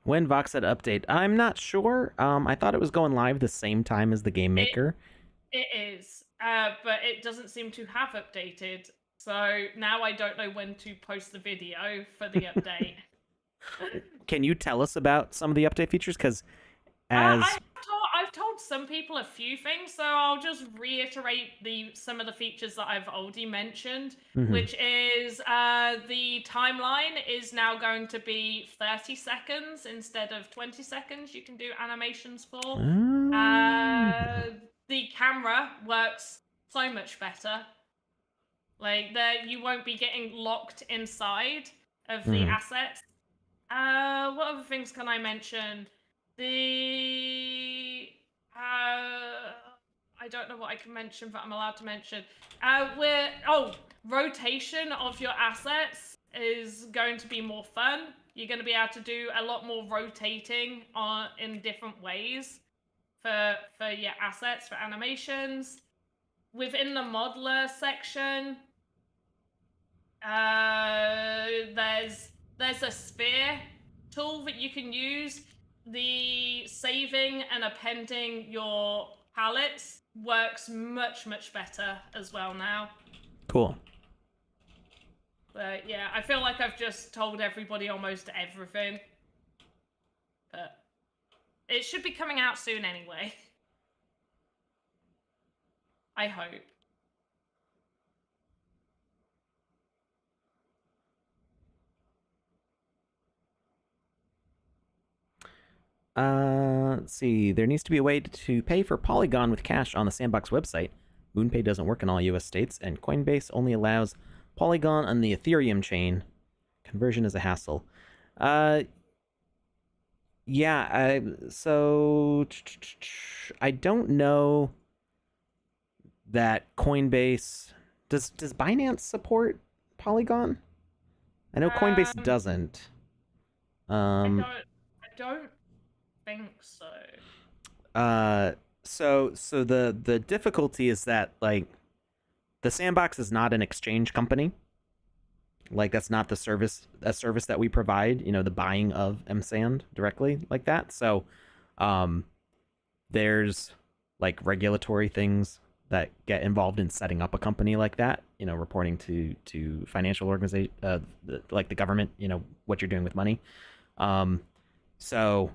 When VoxEdit update? I'm not sure. I thought it was going live the same time as the Game Maker. It is, but it doesn't seem to have updated. So now I don't know when to post the video for the update. Can you tell us about some of the update features? Because I've told some people a few things, so I'll just reiterate some of the features that I've already mentioned, which is the timeline is now going to be 30 seconds instead of 20 seconds. You can do animations for. The camera works so much better. Like, you won't be getting locked inside of the assets. What other things can I mention? I don't know what I can mention, but I'm allowed to mention. Rotation of your assets is going to be more fun. You're going to be able to do a lot more rotating in different ways for your assets, for animations. Within the modeler section, there's a sphere tool that you can use. The saving and appending your palettes works much better as well now. Cool. But yeah, I feel like I've just told everybody almost everything. But it should be coming out soon anyway. I hope. Let's see. There needs to be a way to pay for Polygon with cash on the Sandbox website. MoonPay doesn't work in all US states, and Coinbase only allows Polygon on the Ethereum chain. Conversion is a hassle. Yeah, so I don't know that Coinbase does Binance support Polygon? I know Coinbase doesn't. I don't think so. So the difficulty is that, like, the Sandbox is not an exchange company. Like, that's not a service that we provide, the buying of mSand directly like that. So there's like regulatory things that get involved in setting up a company like that, reporting to financial organization, like the government, what you're doing with money. So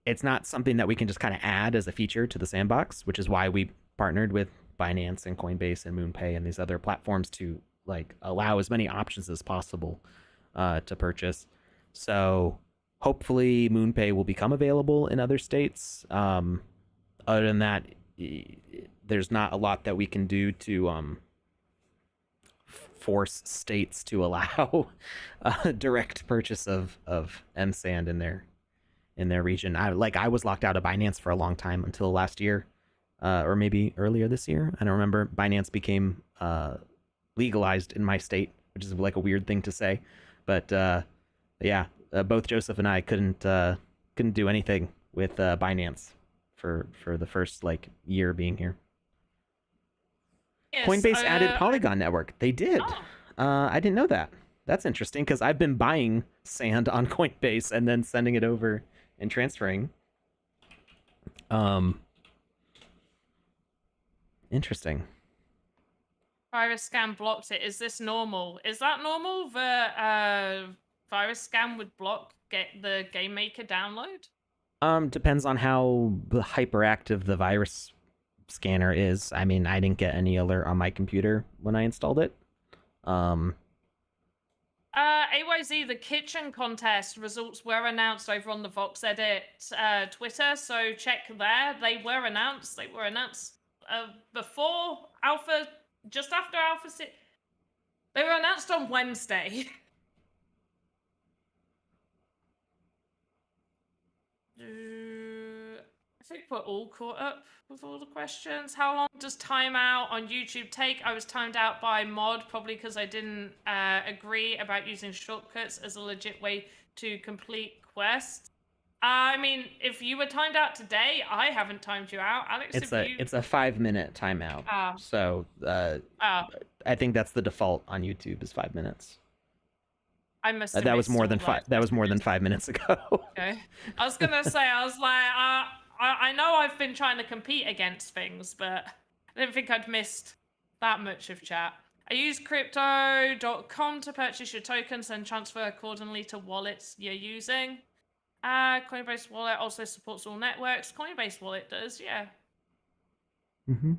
it's not something that we can just kind of add as a feature to the Sandbox, which is why we partnered with Binance and Coinbase and MoonPay and these other platforms to like allow as many options as possible to purchase. So hopefully MoonPay will become available in other states. Other than that, there's not a lot that we can do to force states to allow direct purchase of mSand in their region. I was locked out of Binance for a long time until last year, or maybe earlier this year. I don't remember. Binance became legalized in my state, which is like a weird thing to say, but yeah, both Joseph and I couldn't do anything with Binance for the first like year being here. Yes, Coinbase added Polygon network. They did. I didn't know that. That's interesting because I've been buying sand on Coinbase and then sending it over and transferring. Interesting. Virus Scan blocked it. Is this normal? Is that normal? The Virus Scan would block the Game Maker download? Depends on how hyperactive the virus scanner is. I mean, I didn't get any alert on my computer when I installed it. AYZ, the kitchen contest results were announced over on the VoxEdit Twitter, so check there. They were announced. They were announced before Alpha, just after Alpha 6. They were announced on Wednesday. I think we're all caught up with all the questions. How long does timeout on YouTube take? I was timed out by mod, probably because I didn't agree about using shortcuts as a legit way to complete quests. I mean, if you were timed out today, I haven't timed you out, Alex. It's a 5-minute timeout. So I think that's the default on YouTube is 5 minutes. I must. That was more than 5. That was more than 5 minutes ago. Okay. I was gonna say, I was like, I know I've been trying to compete against things, but I didn't think I'd missed that much of chat. I use crypto.com to purchase your tokens and transfer accordingly to wallets you're using. Coinbase Wallet also supports all networks. Coinbase Wallet does, yeah. Mm-hmm.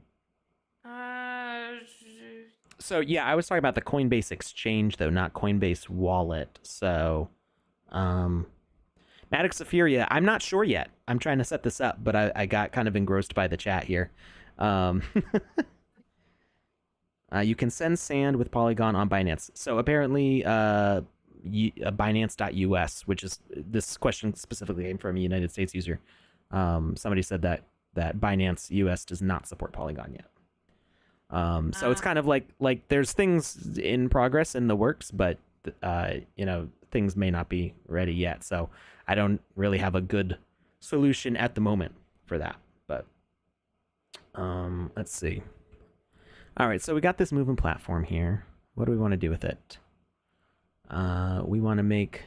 So yeah, I was talking about the Coinbase exchange though, not Coinbase Wallet. So, Maddox Opheria, I'm not sure yet. I'm trying to set this up, but I got kind of engrossed by the chat here. You can send sand with Polygon on Binance. So apparently, Binance.us, which is this question specifically came from a United States user. Somebody said that Binance US does not support Polygon yet. So it's kind of like there's things in progress in the works, but things may not be ready yet. So I don't really have a good solution at the moment for that. But let's see. All right, so we got this moving platform here. What do we want to do with it? We want to make.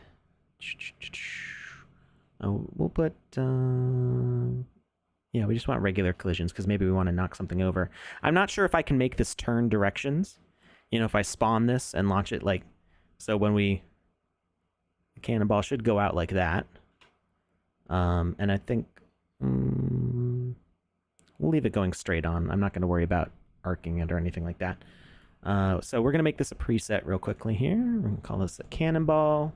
We'll put. Yeah, we just want regular collisions because maybe we want to knock something over. I'm not sure if I can make this turn directions. If I spawn this and launch it so when the cannonball should go out like that. And I think we'll leave it going straight on. I'm not going to worry about arcing it or anything like that. So we're going to make this a preset real quickly here. We're going to call this a cannonball.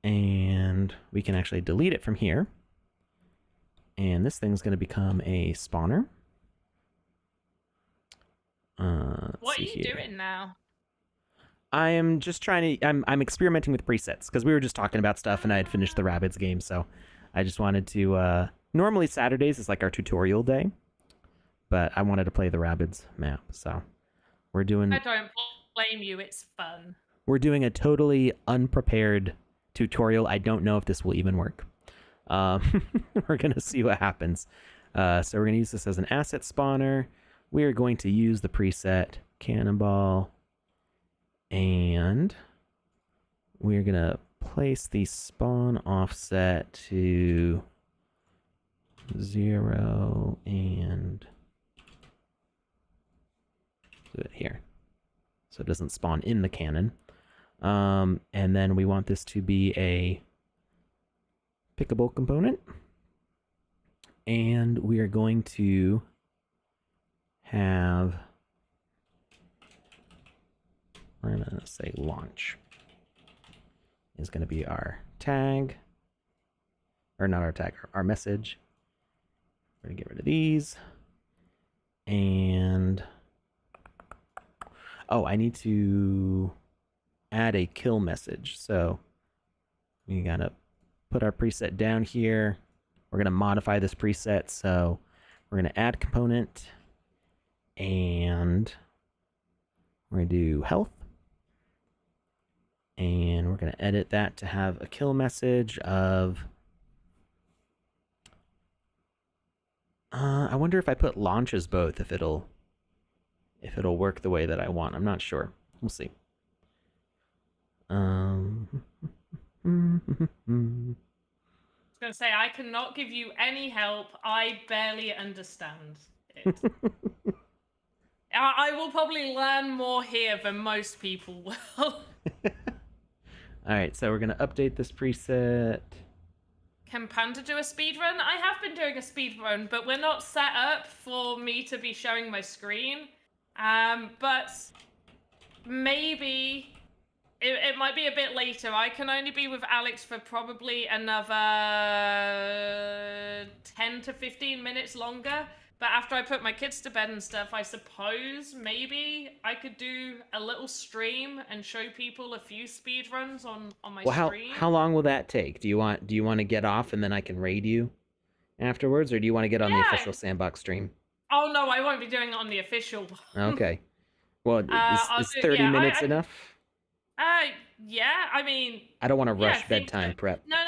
And we can actually delete it from here. And this thing's going to become a spawner. What are you doing now? I am just trying to... I'm experimenting with presets because we were just talking about stuff and I had finished the Rabbids game. So I just wanted to... normally Saturdays is like our tutorial day. But I wanted to play the Rabbids map. So we're doing... I don't blame you. It's fun. We're doing a totally unprepared tutorial. I don't know if this will even work. We're going to see what happens. So we're going to use this as an asset spawner. We are going to use the preset cannonball. And we're going to place the spawn offset to 0 and do it here. So it doesn't spawn in the cannon. And then we want this to be a pickable component. And we are going to have, I'm going to say launch is going to be our tag, or not our tag, our message. We're going to get rid of these. And, oh, I need to add a kill message. So we got to put our preset down here. We're going to modify this preset. So we're going to add component and we're going to do health. And we're going to edit that to have a kill message of, I wonder if I put launch as both, if it'll work the way that I want. I'm not sure. We'll see. I was going to say, I cannot give you any help. I barely understand it. I will probably learn more here than most people will. All right, so we're gonna update this preset. Can Panda do a speed run? I have been doing a speed run, but we're not set up for me to be showing my screen. But maybe it might be a bit later. I can only be with Alex for probably another 10 to 15 minutes longer. But after I put my kids to bed and stuff, I suppose maybe I could do a little stream and show people a few speed runs on my stream. How long will that take? Do you want to get off and then I can raid you afterwards, or do you want to get on the official Sandbox stream? Oh no, I won't be doing it on the official one. Okay. Well, is 30 minutes enough? Yeah, I mean... I don't want to rush bedtime prep. No.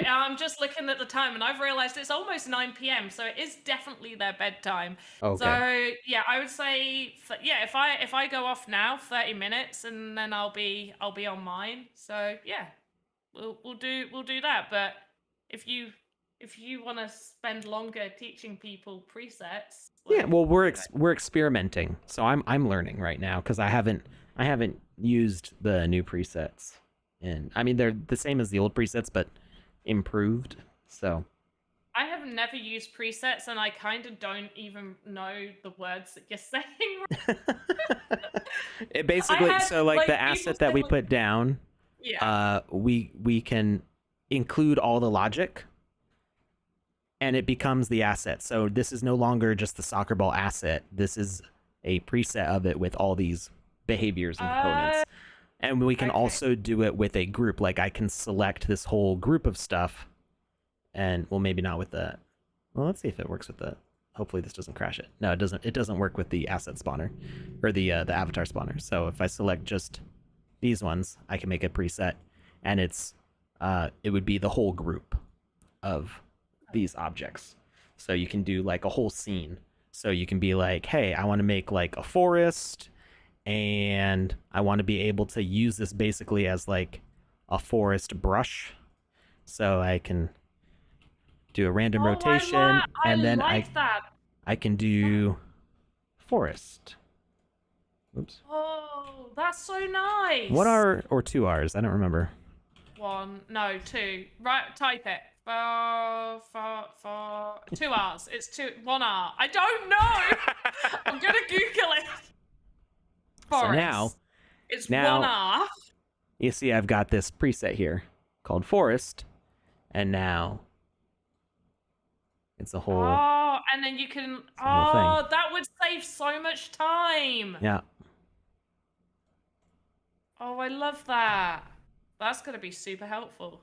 I'm just looking at the time, and I've realized it's almost 9 p.m., so it is definitely their bedtime. Okay. So, yeah, I would say... Yeah, if I go off now, 30 minutes, and then I'll be on mine. So, yeah, we'll do that. But if you want to spend longer teaching people presets... Yeah, well, we're experimenting, so I'm learning right now, because I haven't used the new presets, and I mean they're the same as the old presets but improved. So I have never used presets, and I kind of don't even know the words that you're saying. It basically so like the asset that we put down, we can include all the logic and it becomes the asset. So this is no longer just the soccer ball asset. This is a preset of it with all these behaviors and components. And we can also do it with a group. Like I can select this whole group of stuff, and well, maybe not with the. Well, let's see if it works with the. Hopefully this doesn't crash it. No, it doesn't. It doesn't work with the asset spawner, or the avatar spawner. So if I select just these ones, I can make a preset, and it would be the whole group of these objects. So you can do like a whole scene. So you can be like, hey, I want to make like a forest, and I want to be able to use this basically as like a forest brush. So I can do a random rotation, and then I can do forest. Oops. Oh, that's so nice. 1 R or 2 R's? I don't remember. 1, no, 2. Right, type it. 2 R's. It's 1 R. I don't know. I'm gonna Google it. Forest. So now it's 1 R. You see, I've got this preset here called forest, and now it's a whole. Oh, and then you can. Oh, that would save so much time. Yeah. Oh, I love that. That's gonna be super helpful.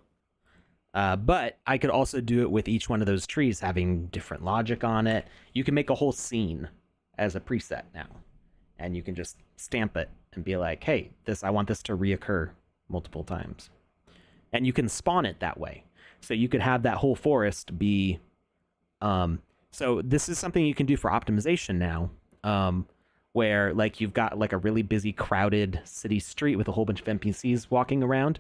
But I could also do it with each one of those trees having different logic on it. You can make a whole scene as a preset now, and you can just stamp it and be like, hey, I want this to reoccur multiple times. And you can spawn it that way. So you could have that whole forest be... so this is something you can do for optimization now, where like you've got like a really busy, crowded city street with a whole bunch of NPCs walking around.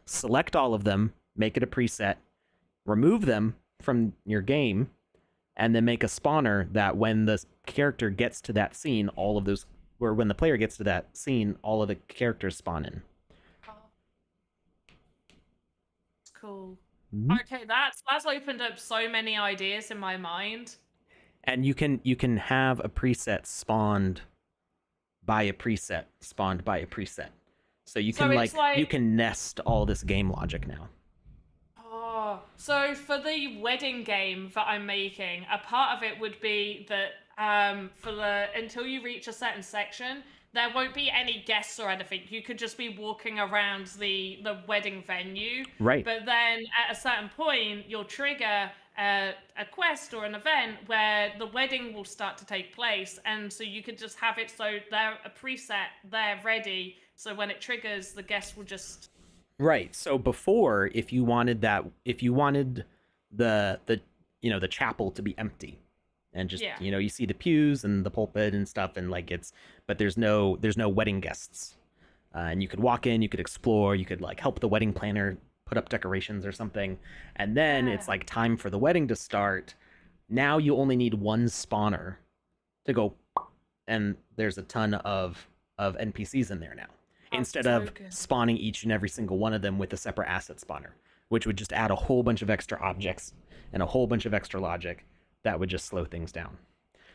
Select all of them, make it a preset, remove them from your game, and then make a spawner that when the character gets to that scene, all of those, or when the player gets to that scene, all of the characters spawn in. It's cool. Okay, that's opened up so many ideas in my mind. And you can have a preset spawned by a preset, spawned by a preset. So you can you can nest all this game logic now. Oh, so for the wedding game that I'm making, a part of it would be that until you reach a certain section, there won't be any guests or anything. You could just be walking around the wedding venue. Right. But then at a certain point, you'll trigger a quest or an event where the wedding will start to take place. And so you could just have it so they're a preset, they're ready. So when it triggers, the guests will just... Right. So before, if you wanted the chapel to be empty, and just you see the pews and the pulpit and stuff, and like but there's no wedding guests, and you could walk in, you could explore, you could like help the wedding planner put up decorations or something, and then it's like time for the wedding to start. Now you only need one spawner to go, and there's a ton of NPCs in there now. instead so of good. spawning each and every single one of them with a separate asset spawner, which would just add a whole bunch of extra objects and a whole bunch of extra logic that would just slow things down.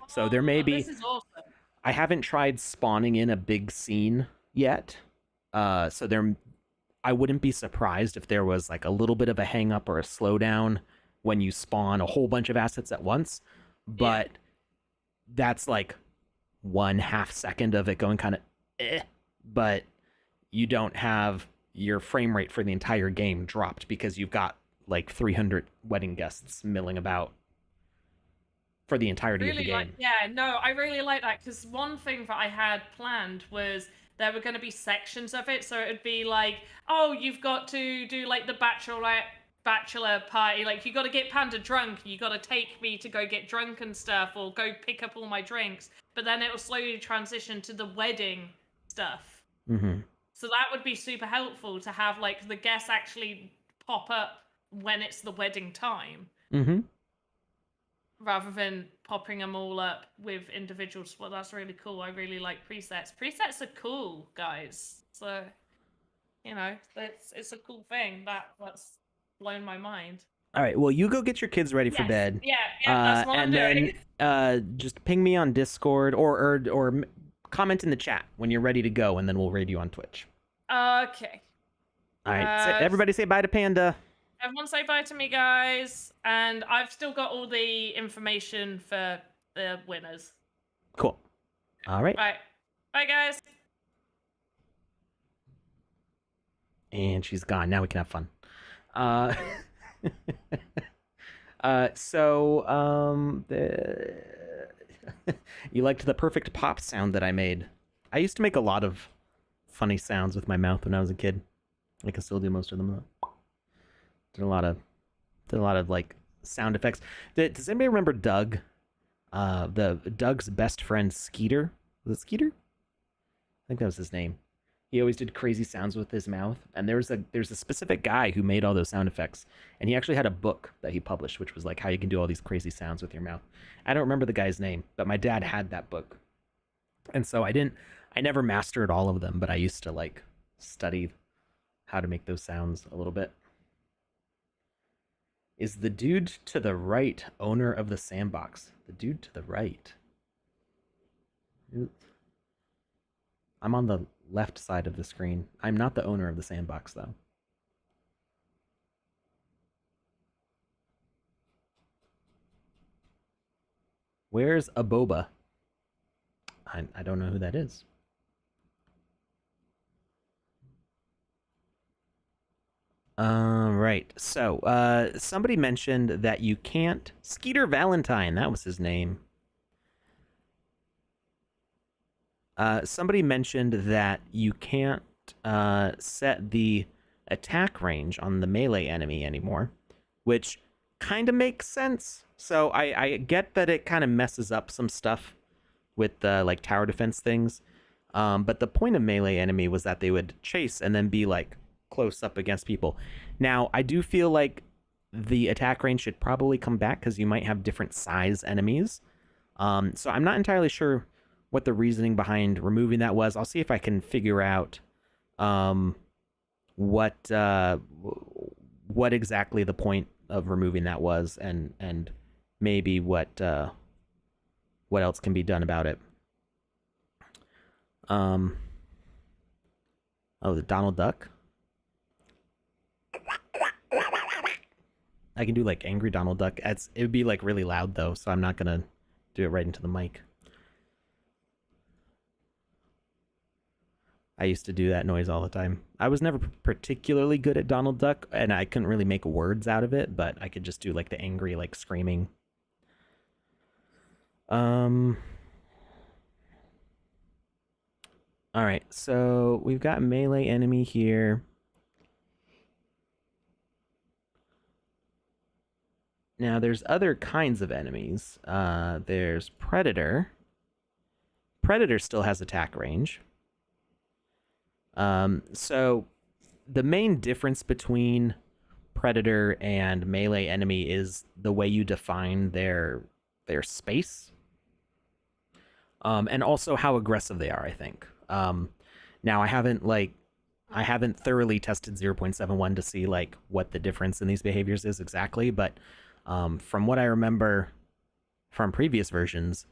So there may be... This is awesome. I haven't tried spawning in a big scene yet. So there... I wouldn't be surprised if there was like a little bit of a hang up or a slowdown when you spawn a whole bunch of assets at once. But that's like 1/2 second of it going kind of but you don't have your frame rate for the entire game dropped because you've got like 300 wedding guests milling about for the entirety of the game. I really like that, because one thing that I had planned was there were going to be sections of it, so it would be like, oh, you've got to do like the bachelor party, like you got to get Panda drunk, you got to take me to go get drunk and stuff, or go pick up all my drinks, but then it will slowly transition to the wedding stuff. So that would be super helpful to have like the guests actually pop up when it's the wedding time, rather than popping them all up with individuals. Well, that's really cool. I really like presets. Presets are cool, guys. So, you know, it's a cool thing. That's blown my mind. All right, well, you go get your kids ready for bed. Yeah, that's what I'm doing. Then just ping me on Discord or comment in the chat when you're ready to go, and then we'll raid you on Twitch. Okay. All right, so everybody say bye to Panda. Everyone say bye to me, guys. And I've still got all the information for the winners. Cool. All right. Bye. Bye, guys. And she's gone. Now we can have fun. You liked the perfect pop sound that I made. I used to make a lot of funny sounds with my mouth when I was a kid. I can still do most of them though. Did a lot of like sound effects. Does anybody remember Doug? Doug's best friend Skeeter. Was it Skeeter? I think that was his name. He always did crazy sounds with his mouth, and there's a specific guy who made all those sound effects, and he actually had a book that he published, which was like how you can do all these crazy sounds with your mouth. I don't remember the guy's name, but my dad had that book, and so I never mastered all of them, but I used to like study how to make those sounds a little bit. Is the dude to the right owner of the sandbox? The dude to the right. I'm on the left side of the screen. I'm not the owner of the sandbox, though. Where's Aboba? I don't know who that is. Right. So, somebody mentioned that you can't... Skeeter Valentine, that was his name. Somebody mentioned that you can't set the attack range on the melee enemy anymore, which kind of makes sense. So I get that it kind of messes up some stuff with the like tower defense things. But the point of melee enemy was that they would chase and then be like close up against people. Now, I do feel like the attack range should probably come back because you might have different size enemies. So I'm not entirely sure what the reasoning behind removing that was. I'll see if I can figure out what exactly the point of removing that was, and maybe what else can be done about it. Oh, the Donald Duck. I can do like angry Donald Duck. It would be like really loud though, so I'm not gonna do it right into the mic. I used to do that noise all the time. I was never particularly good at Donald Duck, and I couldn't really make words out of it, but I could just do like the angry, like screaming. All right, so we've got melee enemy here. Now there's other kinds of enemies. There's Predator. Predator still has attack range. So the main difference between Predator and melee enemy is the way you define their space. And also how aggressive they are, I think. Now I haven't thoroughly tested 0.71 to see like what the difference in these behaviors is exactly, but from what I remember from previous versions,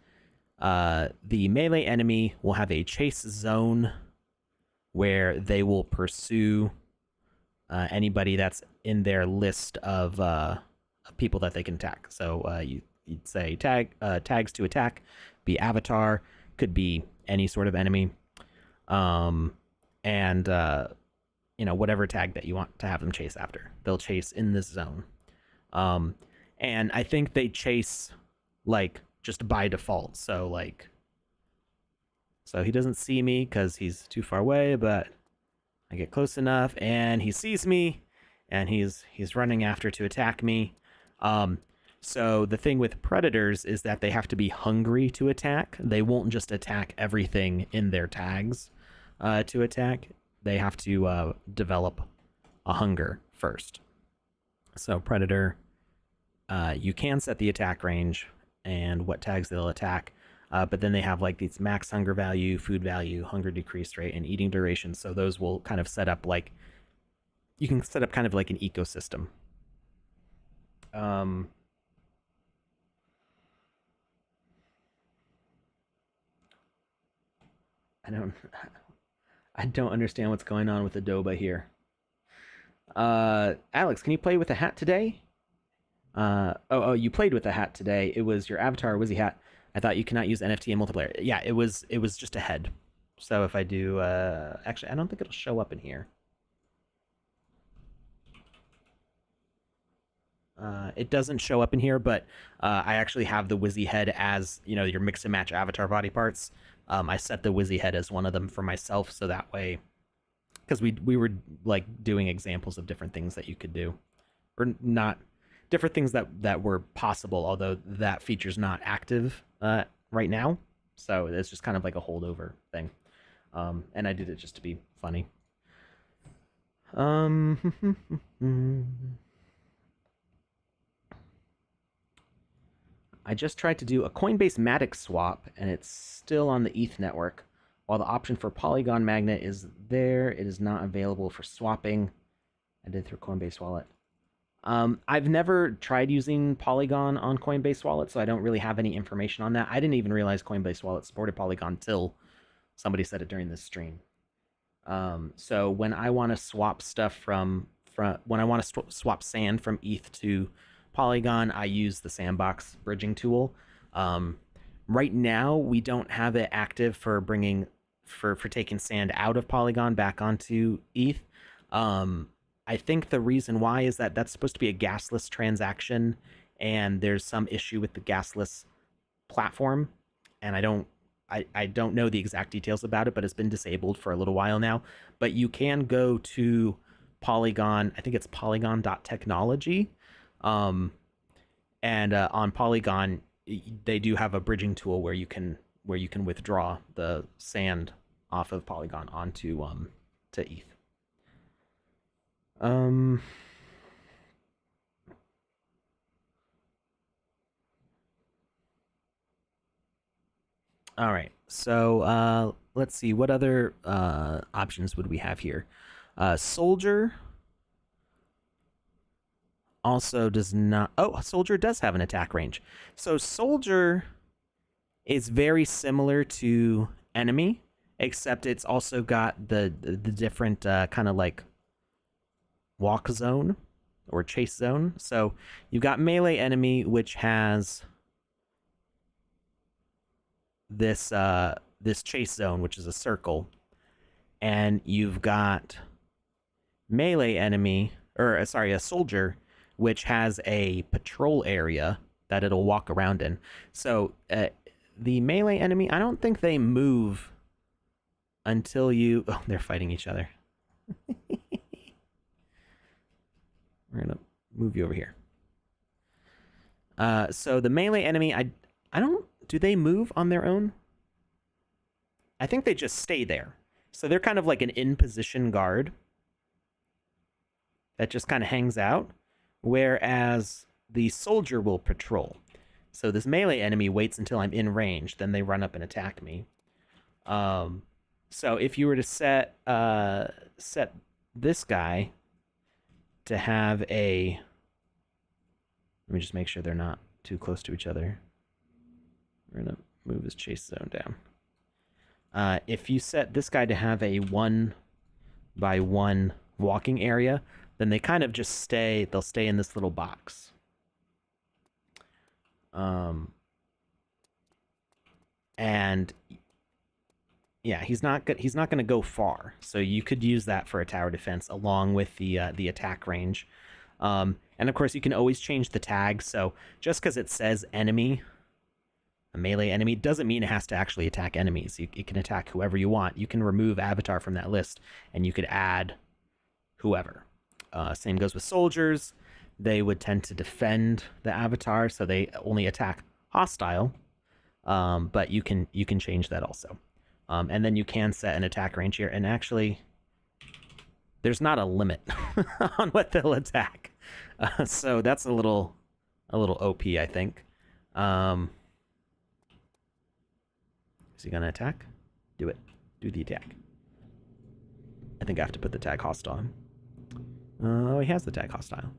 the melee enemy will have a chase zone where they will pursue anybody that's in their list of people that they can attack. So you'd say tags to attack, be avatar, could be any sort of enemy, and whatever tag that you want to have them chase after, they'll chase in this zone. And I think they chase like just by default. So he doesn't see me because he's too far away, but I get close enough and he sees me and he's running after to attack me. So the thing with predators is that they have to be hungry to attack. They won't just attack everything in their tags to attack. They have to develop a hunger first. So predator, you can set the attack range and what tags they'll attack, but then they have like these max hunger value, food value, hunger decrease rate, and eating duration. So those will kind of set up like, you can set up kind of like an ecosystem. I don't understand what's going on with Adobe here. Alex, can you play with a hat today? You played with a hat today. It was your avatar Wizzy hat. I thought you cannot use NFT in multiplayer. Yeah, it was just a head. So if I do, actually, I don't think it'll show up in here. It doesn't show up in here, but I actually have the Wizzy head as, your mix and match avatar body parts. I set the Wizzy head as one of them for myself, so that way, because we were like doing examples of different things that you could do, or not different things that were possible, although that feature's not active right now. So it's just kind of like a holdover thing. And I did it just to be funny. I just tried to do a Coinbase Matic swap, and it's still on the ETH network. While the option for Polygon Magnet is there, it is not available for swapping. I did through Coinbase Wallet. I've never tried using Polygon on Coinbase Wallet, so I don't really have any information on that. I didn't even realize Coinbase Wallet supported Polygon till somebody said it during this stream. So when I want to swap stuff when I want to swap sand from ETH to Polygon, I use the Sandbox bridging tool. Right now, we don't have it active for taking sand out of Polygon back onto ETH. I think the reason why is that that's supposed to be a gasless transaction, and there's some issue with the gasless platform, and I don't know the exact details about it, but it's been disabled for a little while now. But you can go to Polygon, I think it's polygon.technology, and on Polygon, they do have a bridging tool where you can withdraw the sand off of Polygon onto to ETH. All right, so let's see, what other options would we have here? Soldier also does not. Oh, Soldier does have an attack range. So Soldier is very similar to Enemy, except it's also got the different kind of like walk zone or chase zone. So you've got Melee Enemy, which has this chase zone, which is a circle, and you've got Melee Enemy, or sorry, a Soldier, which has a patrol area that it'll walk around in. So the Melee Enemy, I don't think they move until you... Oh, they're fighting each other. We're going to move you over here. So the Melee Enemy, I don't... Do they move on their own? I think they just stay there. So they're kind of like an in-position guard that just kind of hangs out, whereas the Soldier will patrol. So this Melee Enemy waits until I'm in range, then they run up and attack me. So if you were to set set this guy to have a, let me just make sure they're not too close to each other. We're gonna move his chase zone down. If you set this guy to have a 1x1 walking area, then they kind of just stay, they'll stay in this little box. And yeah, he's not going to go far. So you could use that for a tower defense along with the attack range. And of course, you can always change the tag. So just because it says enemy, a melee enemy, doesn't mean it has to actually attack enemies. It can attack whoever you want. You can remove avatar from that list, and you could add whoever. Same goes with soldiers. They would tend to defend the avatar, so they only attack hostile. But you can change that also. And then you can set an attack range here. And actually, there's not a limit on what they'll attack. So that's a little OP, I think. Is he going to attack? Do it. Do the attack. I think I have to put the tag hostile. Oh, he has the tag hostile.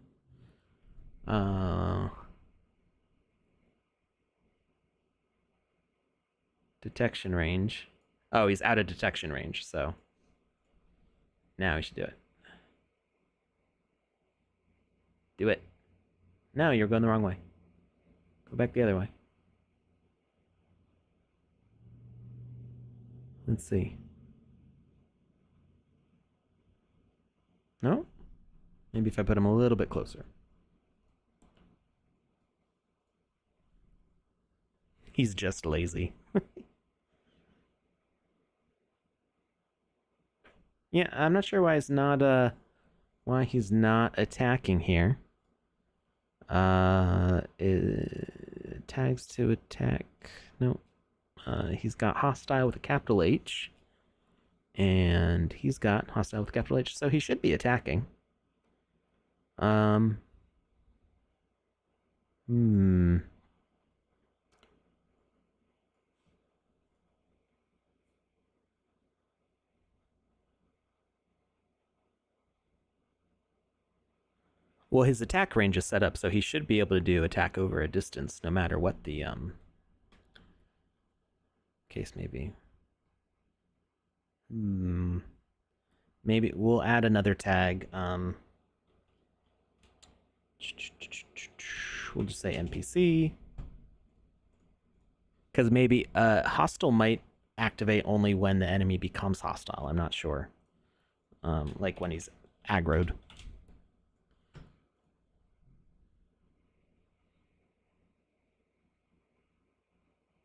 Detection range. Oh, he's out of detection range, so now we should do it. Do it. No, you're going the wrong way. Go back the other way. Let's see. No? Maybe if I put him a little bit closer. He's just lazy. Yeah, I'm not sure why he's not attacking here. Tags to attack. No. He's got hostile with a capital H. And he's got hostile with a capital H, so he should be attacking. Well, his attack range is set up, so he should be able to do attack over a distance, no matter what the case may be. Maybe we'll add another tag. We'll just say NPC. Because maybe hostile might activate only when the enemy becomes hostile. I'm not sure. Like when he's aggroed.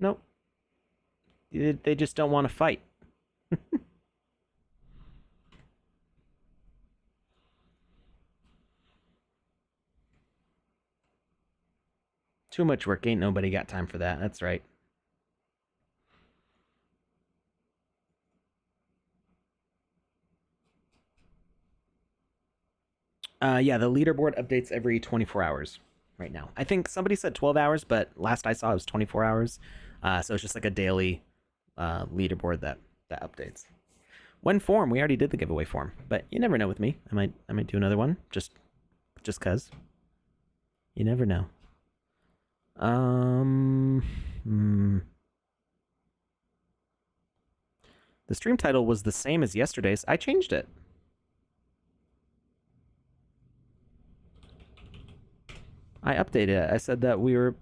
Nope. They just don't want to fight. Too much work. Ain't nobody got time for that. That's right. Yeah, the leaderboard updates every 24 hours right now. I think somebody said 12 hours, but last I saw it was 24 hours. So it's just like a daily leaderboard that updates. When form, we already did the giveaway form, but you never know with me. I might do another one just cause. You never know. The stream title was the same as yesterday's. I changed it. I updated it. I said that we were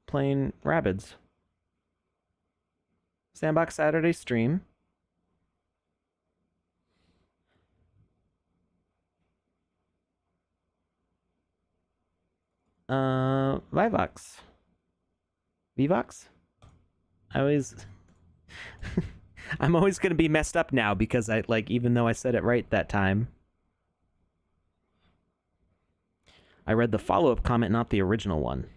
playing Rabbids. Sandbox Saturday stream. Vivox. Vivox? I'm always going to be messed up now because even though I said it right that time. I read the follow-up comment, not the original one.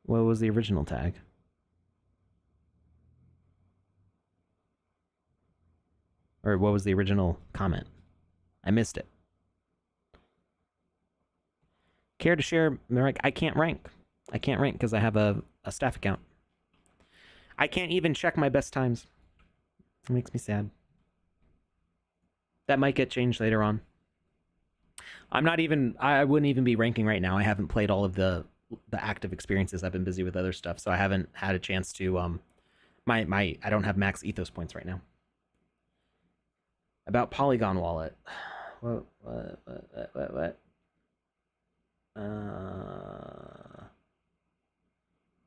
What was the original tag? Or what was the original comment? I missed it. Care to share? I can't rank. I can't rank because I have a staff account. I can't even check my best times. It makes me sad. That might get changed later on. I wouldn't even be ranking right now. I haven't played all of the active experiences. I've been busy with other stuff, so I haven't had a chance to I don't have max ethos points right now. About Polygon wallet. What?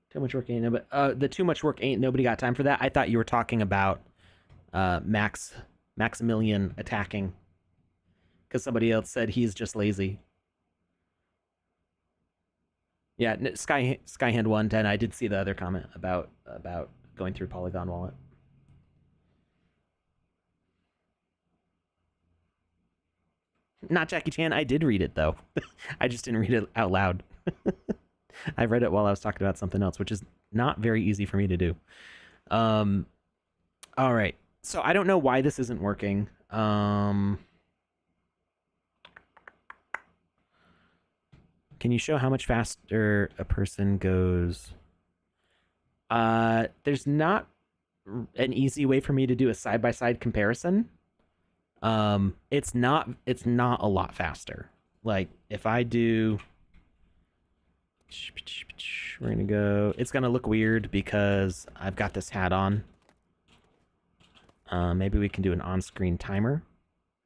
Too much work ain't nobody. The too much work ain't nobody got time for that. I thought you were talking about Maximilian attacking because somebody else said he's just lazy. Yeah, Skyhand 110. I did see the other comment about going through Polygon wallet. Not Jackie Chan. I did read it though. I just didn't read it out loud. I read it while I was talking about something else, which is not very easy for me to do. All right. So I don't know why this isn't working. Can you show how much faster a person goes? There's not an easy way for me to do a side-by-side comparison. It's not a lot faster. Like if I do, we're gonna go, it's gonna look weird because I've got this hat on. Maybe we can do an on-screen timer.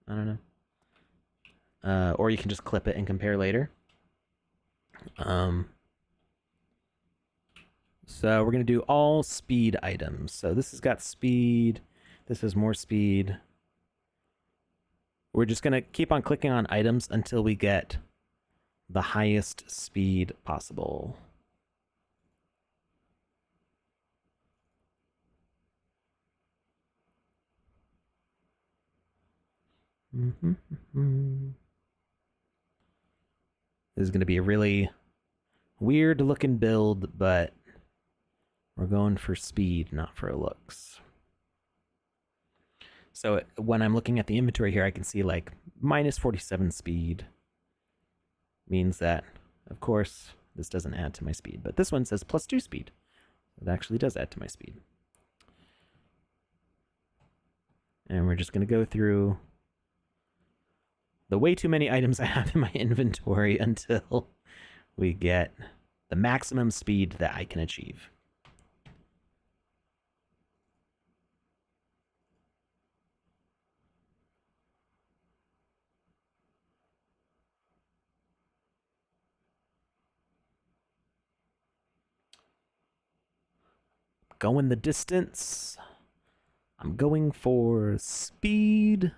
I don't know. Or you can just clip it and compare later. So we're gonna do all speed items. So this has got speed. This has more speed. We're just gonna keep on clicking on items until we get the highest speed possible. This is going to be a really weird looking build, but we're going for speed, not for looks. So when I'm looking at the inventory here, I can see like minus 47 speed. Means that, of course, this doesn't add to my speed, but this one says plus 2 speed. It actually does add to my speed. And we're just going to go through the way too many items I have in my inventory until we get the maximum speed that I can achieve. Going the distance. I'm going for speed.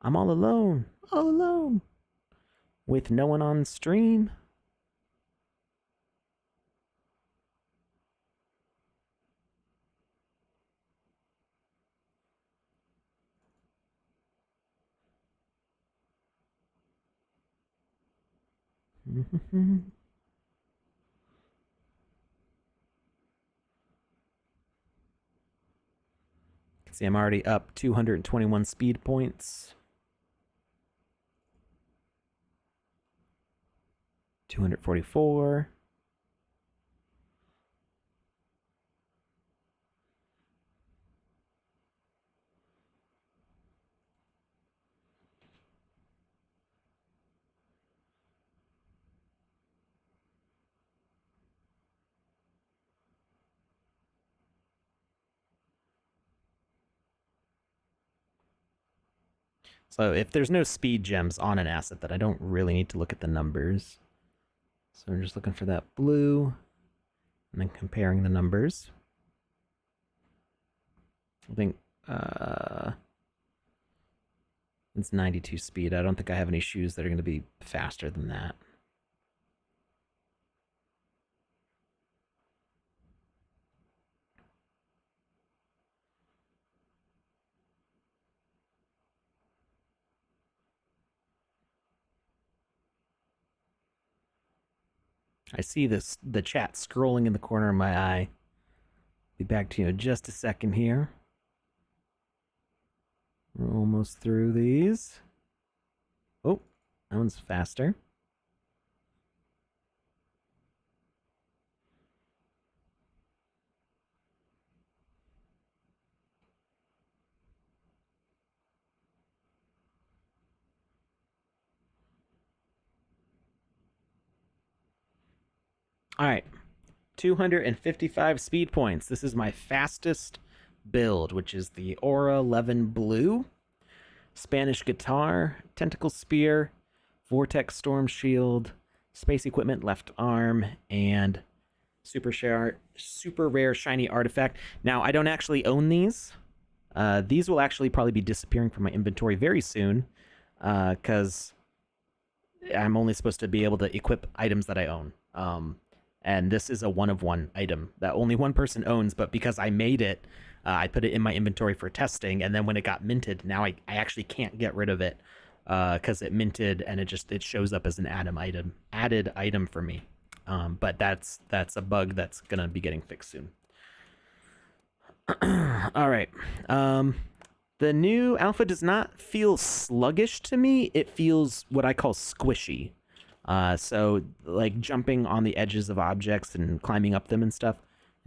I'm all alone, with no one on stream. See, I'm already up 221 speed points. 244. So if there's no speed gems on an asset, that I don't really need to look at the numbers. So I'm just looking for that blue and then comparing the numbers. I think it's 92 speed. I don't think I have any shoes that are going to be faster than that. I see the chat scrolling in the corner of my eye. Be back to you in just a second here. We're almost through these. Oh, that one's faster. All right, 255 speed points. This is my fastest build, which is the Aura 11 Blue, Spanish Guitar, Tentacle Spear, Vortex Storm Shield, Space Equipment Left Arm, and super rare shiny artifact. Now, I don't actually own these. These will actually probably be disappearing from my inventory very soon, because I'm only supposed to be able to equip items that I own. And this is a one-of-one item that only one person owns, but because I made it, I put it in my inventory for testing, and then when it got minted, now I actually can't get rid of it, because it minted and it shows up as an added item for me. But that's a bug that's gonna be getting fixed soon. All right. The new alpha does not feel sluggish to me. It feels what I call squishy. So like jumping on the edges of objects and climbing up them and stuff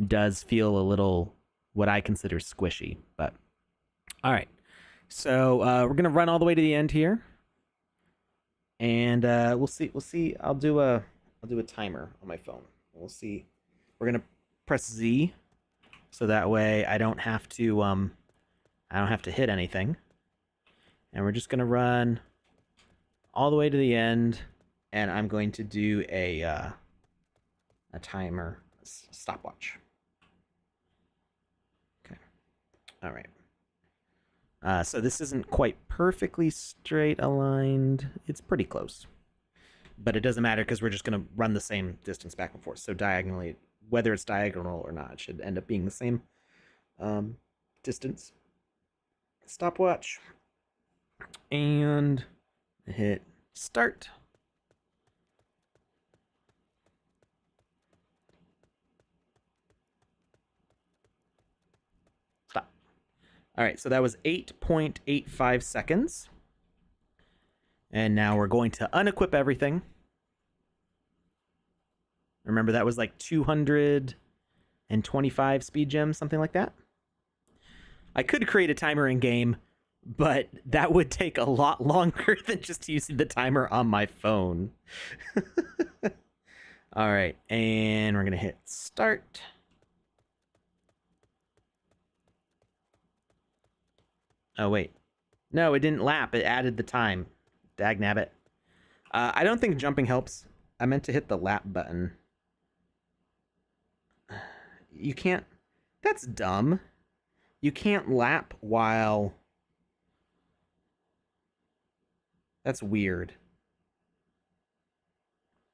does feel a little what I consider squishy. But all right. So we're gonna run all the way to the end here, and we'll see. I'll do a timer on my phone. We'll see. We're gonna press Z, so that way I don't have to hit anything. And we're just gonna run all the way to the end, and I'm going to do a timer stopwatch. Okay. All right. So this isn't quite perfectly straight aligned. It's pretty close. But it doesn't matter because we're just going to run the same distance back and forth. So diagonally, whether it's diagonal or not, it should end up being the same distance. Stopwatch. And hit start. Stop. All right, so that was 8.85 seconds. And now we're going to unequip everything. Remember, that was like 225 speed gems, something like that. I could create a timer in game, but that would take a lot longer than just using the timer on my phone. All right, and we're going to hit start. Oh, wait. No, it didn't lap. It added the time. Dagnabbit. I don't think jumping helps. I meant to hit the lap button. You can't... That's dumb. You can't lap while... That's weird.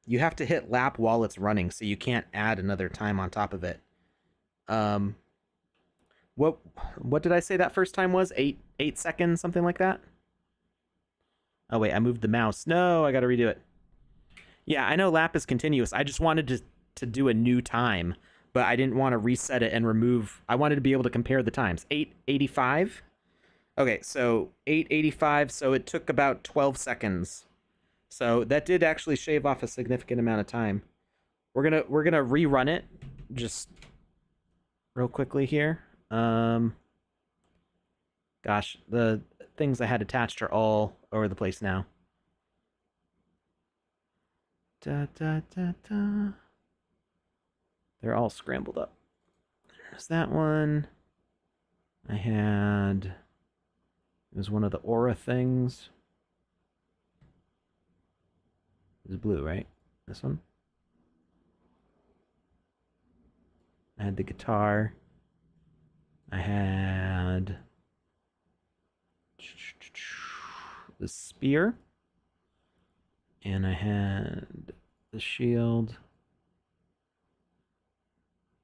You have to hit lap while it's running, so you can't add another time on top of it. What did I say that first time was? 8 seconds, something like that? Oh, wait, I moved the mouse. No, I gotta redo it. Yeah, I know lap is continuous. I just wanted to do a new time, but I didn't want to reset it and remove... I wanted to be able to compare the times. 8:85? Okay, so 8:85, so it took about 12 seconds. So that did actually shave off a significant amount of time. We're gonna rerun it just real quickly here. Gosh, the things I had attached are all over the place now. They're all scrambled up. There's that one. I had... It was one of the aura things. It was blue, right? This one? I had the guitar. I had... the spear. And I had the shield.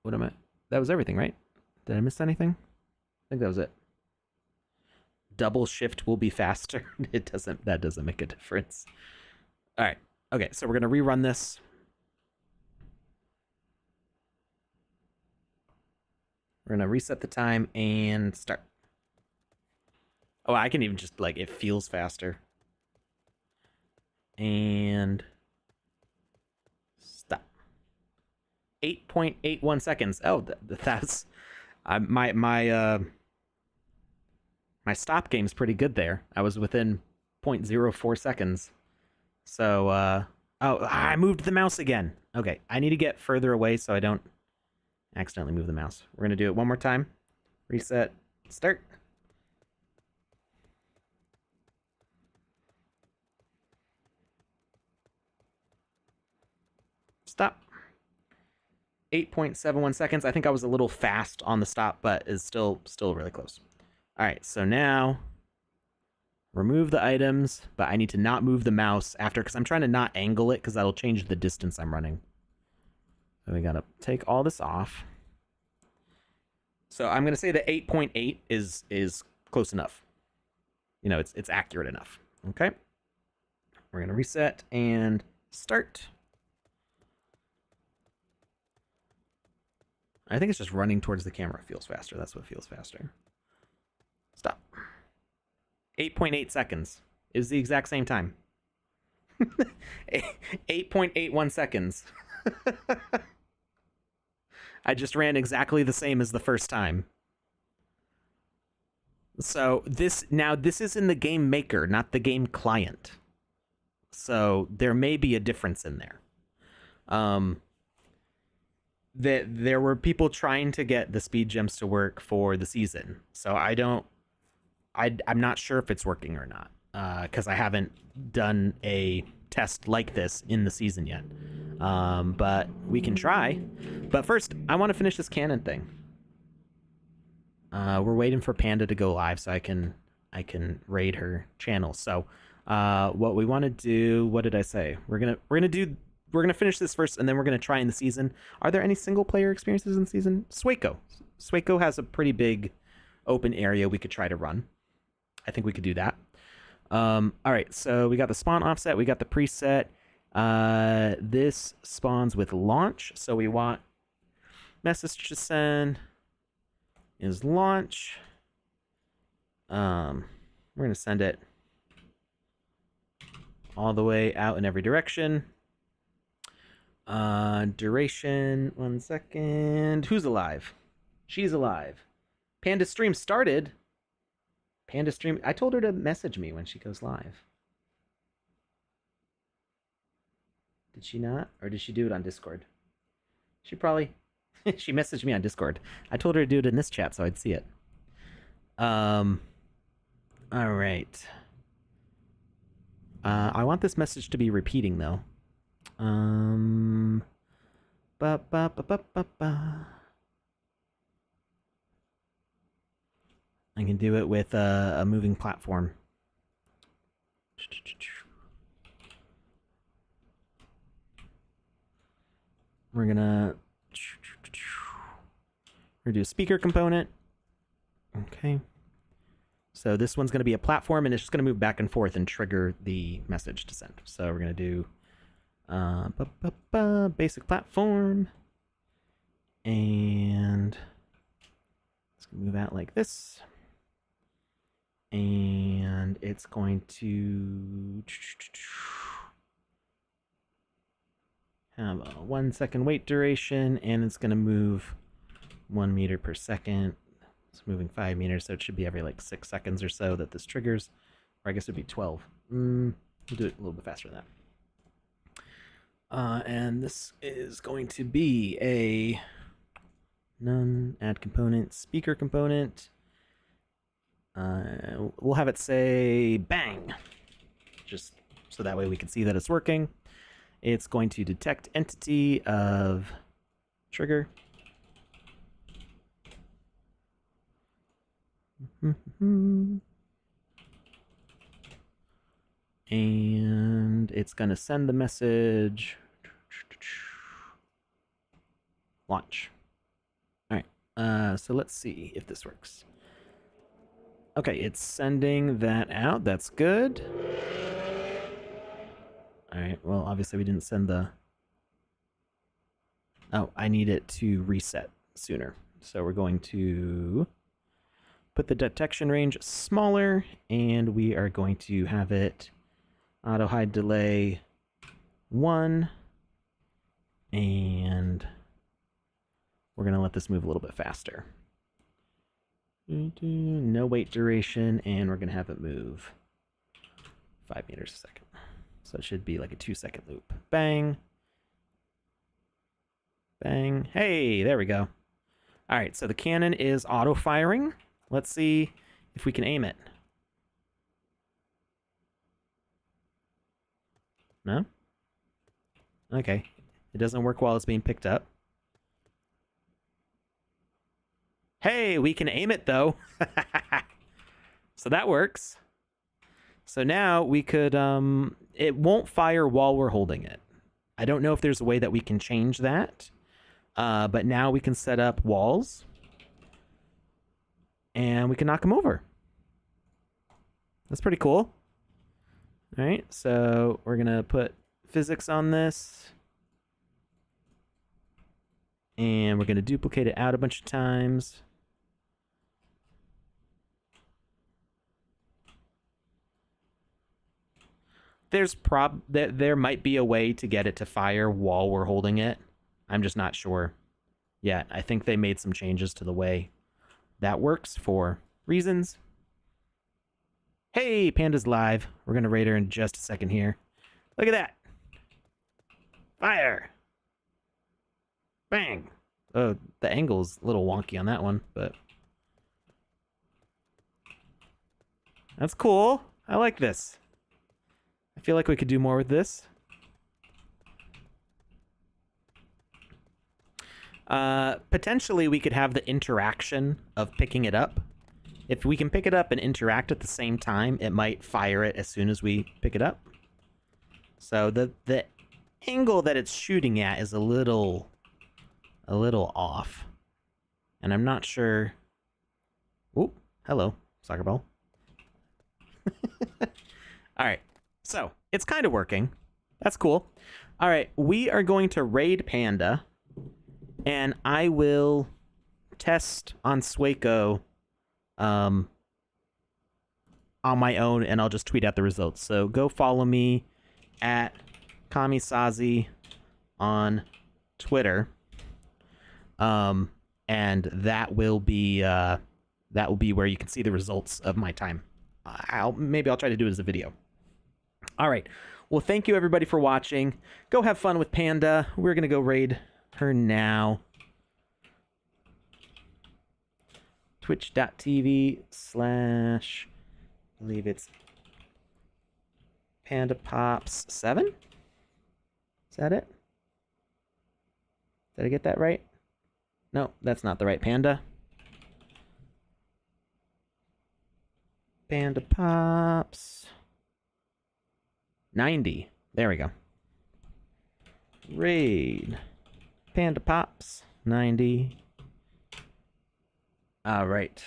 What am I... That was everything, right? Did I miss anything? I think that was it. Double shift will be faster. That doesn't make a difference. All right. Okay, so we're going to rerun this. We're going to reset the time and start. Oh, I can even just, like, it feels faster. And stop. 8.81 seconds. Oh, that's... My stop game's pretty good there. I was within 0.04 seconds. So, oh, I moved the mouse again. Okay, I need to get further away so I don't accidentally move the mouse. We're going to do it one more time. Reset, start. Stop. 8.71 seconds. I think I was a little fast on the stop, but is still really close. All right, so now remove the items, but I need to not move the mouse after because I'm trying to not angle it because that'll change the distance I'm running. So we gotta take all this off. So I'm gonna say that 8.8 is close enough. You know, it's accurate enough. Okay. We're gonna reset and start. I think it's just running towards the camera feels faster. That's what feels faster. Stop. 8.8 seconds is the exact same time. 8.81 seconds. I just ran exactly the same as the first time. So this is in the game maker, not the game client. So there may be a difference in there. There were people trying to get the speed gems to work for the season. So I'm not sure if it's working or not, because I haven't done a test like this in the season yet. But we can try. But first, I want to finish this cannon thing. We're waiting for Panda to go live so I can raid her channel. So what we want to do, what did I say? We're gonna finish this first, and then we're gonna try in the season. Are there any single player experiences in the season? Swaco has a pretty big open area we could try to run. I think we could do that. All right, so we got the spawn offset, we got the preset. This spawns with launch, so we want message to send is launch. We're gonna send it all the way out in every direction. Duration, 1 second. Who's alive? She's alive. Panda stream started. Panda stream. I told her to message me when she goes live. Did she not? Or did she do it on Discord? She probably... she messaged me on Discord. I told her to do it in this chat so I'd see it. Alright. I want this message to be repeating, though. I can do it with a moving platform. We're gonna do a speaker component. Okay. So this one's gonna be a platform, and it's just gonna move back and forth and trigger the message to send. So we're gonna do basic platform, and it's gonna move out like this. And it's going to have a 1 second wait duration, and it's going to move 1 meter per second. It's moving 5 meters, so it should be every like 6 seconds or so that this triggers. Or I guess it'd be 12. We'll do it a little bit faster than that. And this is going to be a none add component, speaker component. We'll have it say bang, just so that way we can see that it's working. It's going to detect entity of trigger. And it's going to send the message. Launch. All right. So let's see if this works. Okay, it's sending that out. That's good. All right, well, obviously we didn't send the... Oh, I need it to reset sooner. So we're going to put the detection range smaller, and we are going to have it auto hide delay 1. And we're going to let this move a little bit faster. No wait duration, and we're going to have it move 5 meters a second. So it should be like a 2 second loop. Bang. Bang. Hey, there we go. All right, so the cannon is auto-firing. Let's see if we can aim it. No? Okay. It doesn't work while it's being picked up. Hey, we can aim it, though. So that works. So now we could... it won't fire while we're holding it. I don't know if there's a way that we can change that. But now we can set up walls. And we can knock them over. That's pretty cool. All right, so we're going to put physics on this. And we're going to duplicate it out a bunch of times. There might be a way to get it to fire while we're holding it. I'm just not sure yet. I think they made some changes to the way that works for reasons. Hey, Panda's live. We're going to raid her in just a second here. Look at that. Fire. Bang. Oh, the angle's a little wonky on that one, but that's cool. I like this. I feel like we could do more with this. Potentially, we could have the interaction of picking it up. If we can pick it up and interact at the same time, it might fire it as soon as we pick it up. So the angle that it's shooting at is a little off. And I'm not sure... Oh, hello, soccer ball. All right, so it's kind of working. That's cool. All right, we are going to raid Panda, and I will test on Swaco on my own, and I'll just tweet out the results. So go follow me at Kamisazi on Twitter. And that will be where you can see the results of my time. Maybe I'll try to do it as a video. All right. Well, thank you everybody for watching. Go have fun with Panda. We're gonna go raid her now. Twitch.tv/ I believe it's PandaPops 7. Is that it? Did I get that right? No, that's not the right panda. PandaPops 90. There we go. Raid PandaPops 90. All right.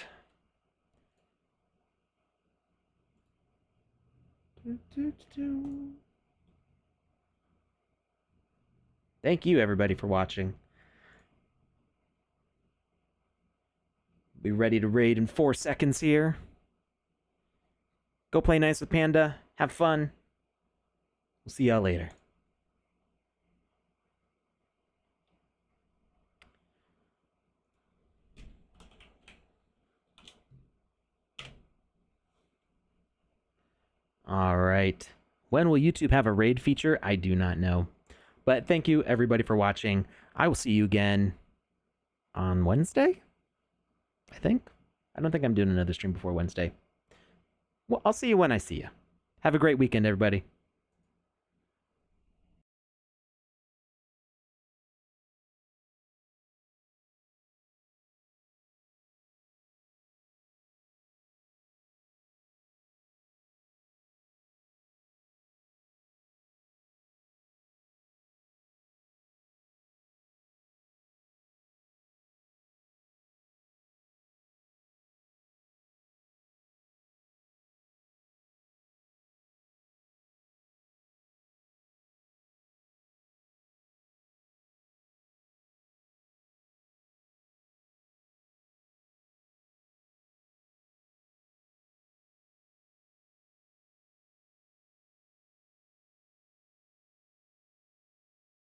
Thank you, everybody, for watching. Be ready to raid in 4 seconds here. Go play nice with Panda. Have fun. We'll see y'all later. All right. When will YouTube have a raid feature? I do not know. But thank you, everybody, for watching. I will see you again on Wednesday, I think. I don't think I'm doing another stream before Wednesday. Well, I'll see you when I see you. Have a great weekend, everybody.